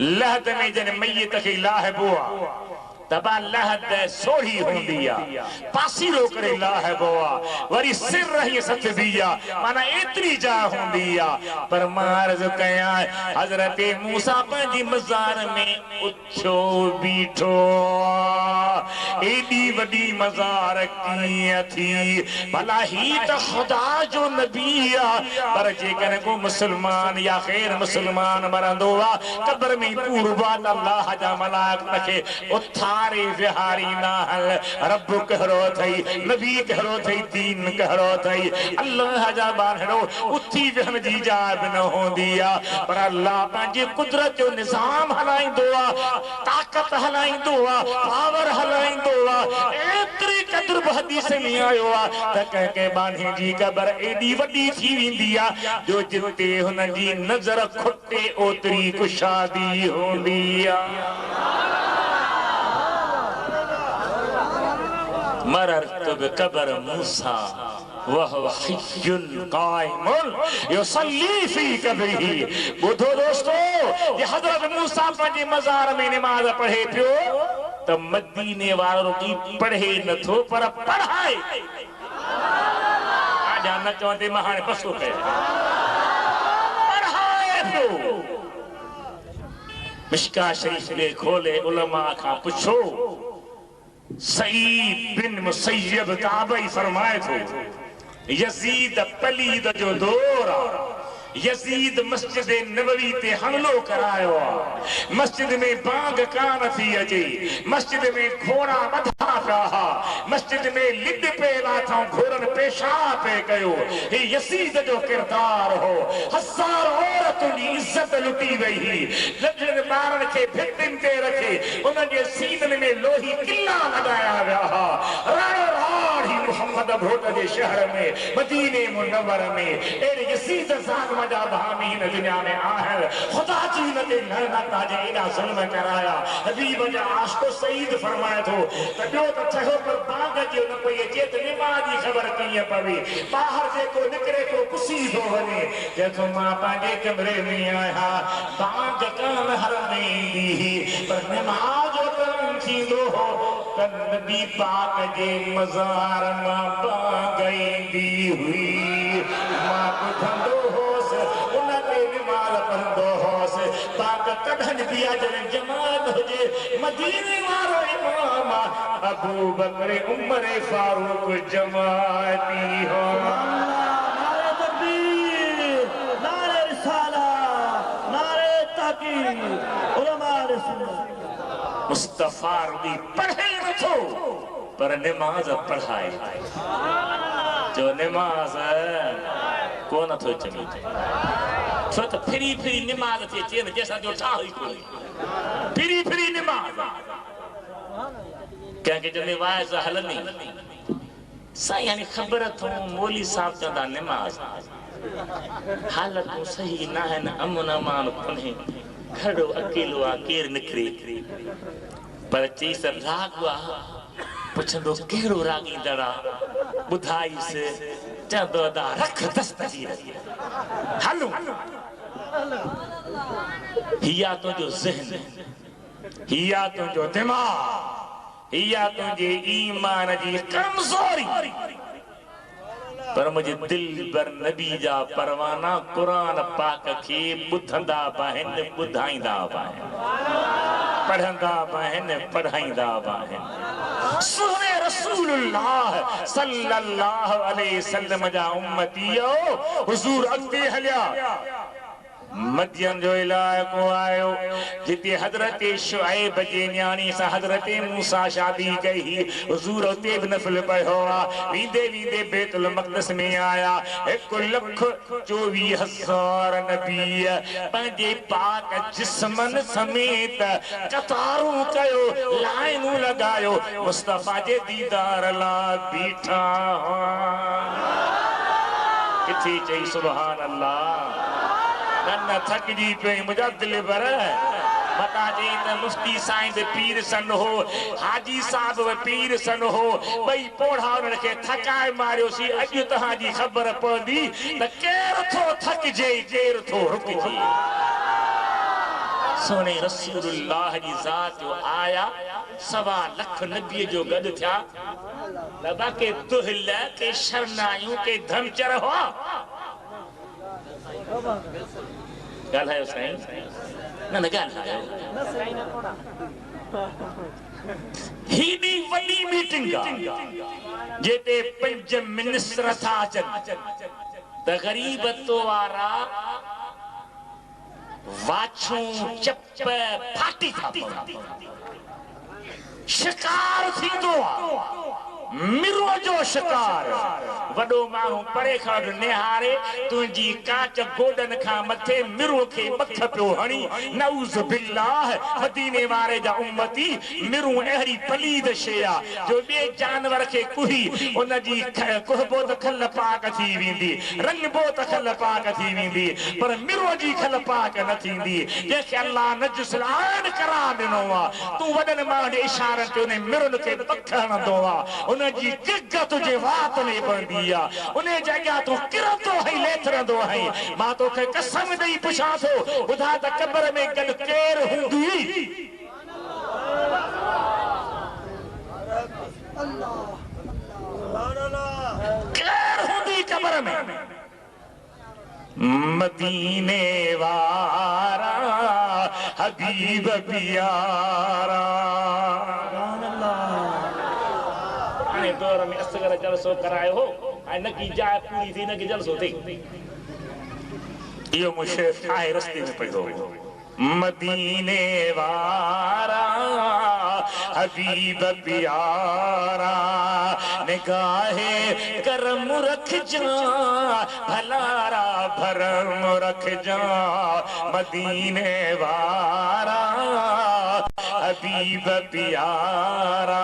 लहद में जॾहिं मैयत खे लाहिबो आहे तबा लहद सोढ़ी होंदी आहे, पासीरो करे लाहिबो आहे। वरी सिर हीअं सथबी आहे, माना एतिरी जाइ हूंदी आहे। पर मां अर्ज़ कयां हज़रत मूसा पंहिंजी मज़ार में उछो बीठो, एॾी वॾी मज़ार कीअं थी? भला ही त ख़ुदा जो नबी आहे। पर जेकॾहिं को मुस्लमान या ग़ैर मुस्लमान मरंदो आहे क़ब्र में पूरबा त अल्लाह जा मलाइका खे उथारे विहारी नाहल। रब कहिड़ो अथई, नबी कहिड़ो अथई, दीन कहिड़ो अथई। अल्लाह जा बारहड़ो उथी विहण जी जाइ बि न हूंदी आहे। पर अल्लाह पंहिंजी कुदरत जो निज़ाम हलाईंदो आहे, ताक़त हलाईंदो आहे, पावर हलाईंदो आहे। एतिरी क़द्र बि हदीस में आयो आहे त कंहिं कंहिं बानी जी क़ब्र एॾी वॾी थी वेंदी आहे जो जिते हुन जी नज़र खुटे ओतिरी कुशादी हूंदी आहे। मररतु बिक़ब्र मूसा वहुव हय्युन क़ाइमुन युसल्ली फी क़ब्रिही। ॿुधो दोस्तो, ये हज़रत मूसा पंहिंजे मज़ार में निमाज़ पढ़े पियो त मदीने वारो की पढ़े नथो पर पढ़ाए। आजा न चवंदे मां हाणे बसो कयो, पढ़ाए पियो। मिशका शरीफ ॾे खोले उलमा खां पुछो। सईद बिन मुसय्यब ताबई फरमाए थो यजीद पलीद जो दौर आहे। यजीद मस्जिद नबवी ते हमलो करायो आहे। मस्जिद में बांग कान थी अचे, मस्जिद में घोड़ा वधा पिया, मस्जिद में लिद पे लाथऊं, घोड़नि पेशाब पे कयो। हे यजीद जो किरदार हो। हज़ार औरतुनि जी इज्जत लुटी वई। नंढड़े ॿारनि खे भितियुनि ते रखे उन्हनि जे सीननि में लोही किला लॻाया विया। राणो राड़ ही मोहम्मद भोट जे शहर में मदीने मुनव्वर में अहिड़े यजीद ज़ालिम जा भामी हिन दुनिया में आहिनि। ख़ुदा जी हिन ते लअनत जे एॾा ज़ुल्म कराया। हबीब जा आशिक़ सईद फरमाए थो त ॿियो त चयो पर बाग जो न पई अचे त निमाज़ जी ख़बर कीअं पवे? ॿाहिरि जेको निकिरे को पुसी थो वञे। चए मां पंहिंजे कमरे में आहियां, बाग कान हर में ईंदी पर निमाज़ जो टाइम थींदो हो त नबी पाक जे मज़ार मां बाग ईंदी हुई। मां ॿुधंदो होसि, उन ते निमाज़ पढ़ंदो होसि। बाग कढनि पिया जॾहिं जमात हुजे। मदीने वारो अबू बकर उमर फारूक जमाती हो। नारे तकबीर, नारे रिसाला, नारे ताकीद, उलमा सुन्नत। मुस्तफा रुदी पढ़े न थो पर नमाज पढ़ाए, जो नमाज को न थो चमी छो तो फिरी फिरी नमाज थे चेन जैसा जो था ही कोई फिरी फिरी नमाज क्या जने वाइस हलनी सही यानी खबर थो मौली साहब चंदा नमाज हालत सही ना है न अमन अमान कोने खड़ो अकेलो आ केर निकरे पर चई सब राग हुआ पुछंदो केड़ो राग ईंदड़ा बुधाई से चंदो दा रख दस्तगीर हलो हिया तो जो ज़हन हिया तो जो दिमाग हिया तो जे ईमान जी कमजोरी पर मुझे दिल बर नबी जा परवाना कुरान पाक के बुधंदा बहन बुधाईंदा बहन पढ़ंदा बहन पढ़ाईंदा बहन सुने रसूलुल्लाह सल्लल्लाहु अलैहि वसल्लम जा उम्मतियो हुजूर अॻिते हलिया मदियन जो इलाको आयो जिते हजरत शुआइब जे न्याणी सा हजरत मूसा शादी कई हुजूर उते भी नफल पढ़ो वींदे वींदे बैतुल मक़दस में आया 1,24,000 नबी पंहिंजे पाक जिस्मन समेत कतारूं कयो लाइनूं लगायो मुस्तफा जे दीदार ला बीठा किथे चई सुभान अल्लाह न थक जी पे मुझा दिल भर मता जी न मुफ्ती साईं दे पीर सन हो हाजी साहब पीर सन हो भई पोढ़ा उन के थकाए मारियो सी अॼु तहां जी खबर पवंदी त केर थो थक जे केर थो रुक जी सोने रसूलुल्लाह जी ज़ात जो आया 1.25 लाख नबी जो गद थिया लबा के तुहल के शरनायूं के धमचर हो गाल्हायो साईं न न गाल्हायो हीडी वॾी मीटिंग जेते 5 मिनिस्टर था अचनि त ग़रीबत वारा वाछूं चप फाटी था शिकार थींदो मिरो जो शिकार वडो माण्हू परे खां निहारे तुंहिंजी काच गोडन खां मथे मिरो खे मख पियो हणी नऊज़ बिल्लाह मदीने वारे जा उम्मती मिरो अहिड़ी पलीद शइ आहे जो ॿिए जानवर खे कुही उन जी कुहबो त खल पाक थी वेंदी रंगबो त खल पाक थी वेंदी पर मिरो जी खल पाक न थींदी जंहिंखे अल्लाह नजुल आन करार ॾिनो आहे तूं वॾनि माण्हुनि जे इशारनि ते उन मिरुनि खे मख हणंदो आहे उन जी गिग तुंहिंजे वात में पवंदी आहे उन जॻह तूं किरंदो है लेथरंदो है मां तोखे कसम ॾेई पुछां थो ॿुधा त कब्र में गॾु केर हूंदी केर हूंदी कब्र में मदीने वारा हबीब प्यारा दौर में असगर जलसो करायो हो न की जाए पूरी थी न की जलसो थी यो मुझे ठाए रस्ते में पड़ो मदीने वारा हबीब प्यारा निगाहे करम रख जा भलारा भरम रख जा मदीने वारा हबीब प्यारा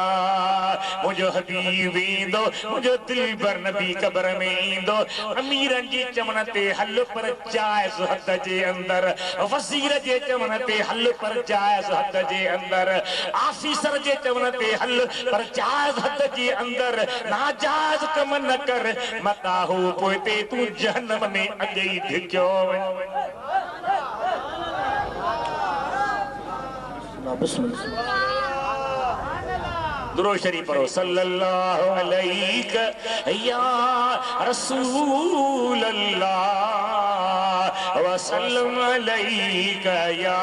मुझो हबीब ईंदो मुझो दिल भर नबी कब्र में ईंदो अमीरन जी चमन ते हल पर जायज़ हद जे अंदर वज़ीर जे चमन ते हल पर जायज़ हद जे अंदर ऑफिसर जे चमन ते हल पर जायज़ हद जे अंदर नाजायज़ कम न कर मता हो पोते तू जहन्नम में अॻे ई धिक्यो दुरूद शरीफ पढ़ो सल्लल्लाहु अलैहि या रसूल अल्लाह वसल्लम अलैका या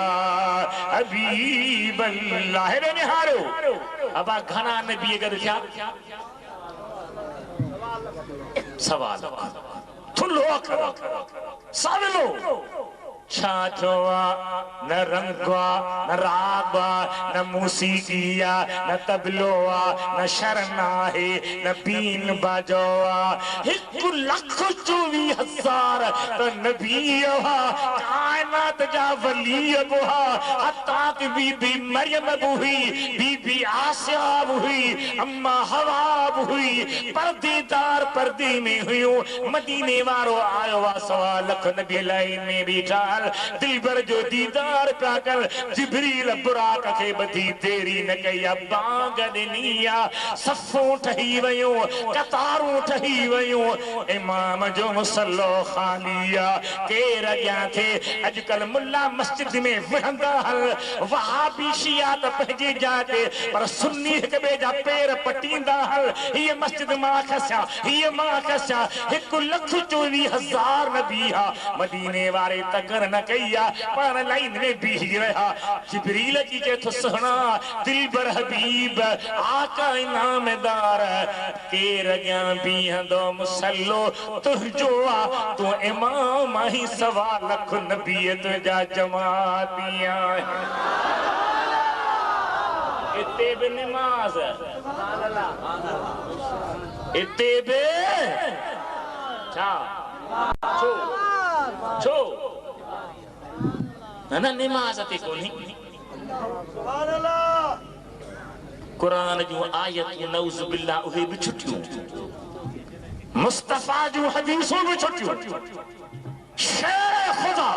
हबीब अल्लाह है निहारो अब घना नबी अगर क्या सवाल थुलो करो सावलो छाछोआ न रंगवा न रागवा न मूसीकिया न तबलोआ न शरणा है न बीन बाजोआ 1,24,000 तो नबी कायनात जा वली बुहा हत्ता कि बीबी मरियम बुही बीबी आसिया बुही अम्मा हवा बुही पर्देदार पर्दे में हुयो मदीने वारो आयो वा 1.25 लाख नबी लाइन में बीठा दिलबर जो दीदार पाकर जिब्रील बुराक के बधी देरी न कया बाग दिनिया सफ़ों ठही वयो कतारूं ठही वयो इमाम जो मुसल्लो खालिया के रगिया थे अजकल मुल्ला मस्जिद में वहंदा हल वहाबी शिया त पहजे जाते पर सुन्नी के बेजा पैर पटींदा हल ये मस्जिद मां खसा ये मां खसा 1,24,000 नबी हा मदीने वाले तगर न कया पर लाइन में बीह रहा जिब्रील जी के तो सहना दिलबर हबीब आका इनामदार के रगिया बीहंदो मुसल्लो तुझो आ तू इमाम ही 1.25 लाख नबी तुझा जमातियां इत्ते बे नमाज इत्ते बे छा छो ना नमाज ते कोनी सुभान अल्लाह कुरान जो आयत नऊज़ बिल्लाह उहे भी छुटियो मुस्तफा जो हदीसों भी छुटियो शेर खुदा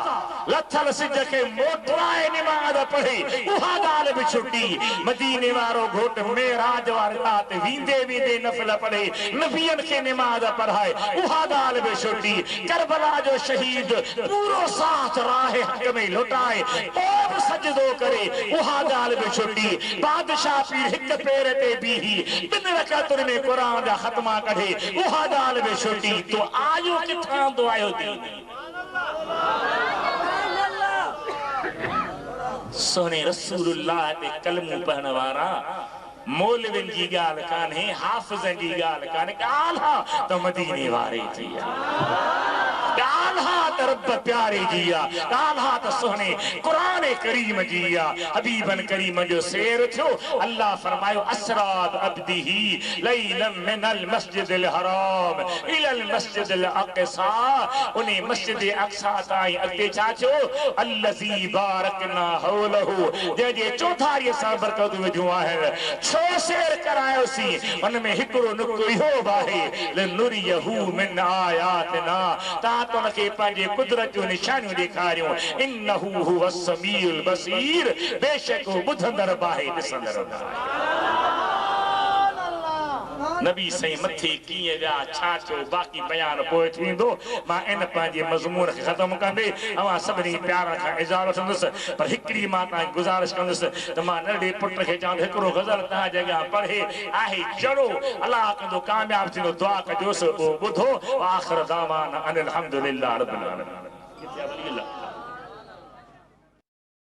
लथल सिज के मोटराए नमाज पढ़ी उहा गाल भी छुटी मदीने वारो घोट मेराज वार रात वींदे वींदे नफल पढ़े नबियन के नमाज पढ़ाए उहा गाल भी छुटी करबला जो शहीद पूरो साथ राह हक में लुटाए तोब सजदो करे उहा गाल भी छुटी बादशाह पीर हिक पैर ते बीही 3 रकातुन में कुरान जा खत्मा कढे उहा गाल भी छुटी तो आयो किथां तो आयो थी सोने रसूलुल्लाह ते कलमू पढ़न वारा मौलविन जी गाल कान्हे हाफिज़न जी गाल कान्हे गाल्हा तो मदीने वारे थी गाल्हा तो रब प्यारे जिया गाल्हा तो सोने कुरान करीम जिया हबीबन करीम जो शेर थो अल्लाह फरमायो असराब अब्दिही लैलम मिनल मस्जिदिल हराम इलल मस्जिदिल अक़सा उन्हें मस्जिद अक़सा ताई अॻिते छा थियो अल्लज़ी बारकना हौलहु जे चौधारी सां बरकत विझूं आहिनि छो शेर करायोसी उनमें हिकिड़ो नुक्तो इहो बाहे लनुरियहु मिन आयातिना ता तो के पंहिंजे कुदरत जो निशानियूं ॾेखारियूं इन्नहु हुवस समीउल बसीर बेशक ॿुधंदड़ बाहे ॾिसंदड़ नबी सही मथे कीअं विया छा थियो बाक़ी बयान पोइ थींदो मां इन पंहिंजे मज़मून खे ख़त्म कंदे अवां सभिनी प्यार खां इज़ार वठंदुसि पर हिकिड़ी मां तव्हांखे गुज़ारिश कंदुसि त मां नंढे पुट खे चवां हिकिड़ो गज़ल तव्हां जॻह पढ़े आहे जड़ो अलाह कंदो कामयाब थींदो दुआ कजोसि पोइ ॿुधो आख़िर दावाना अनिल हम्दुलिल्लाह रब्बिल आलमीन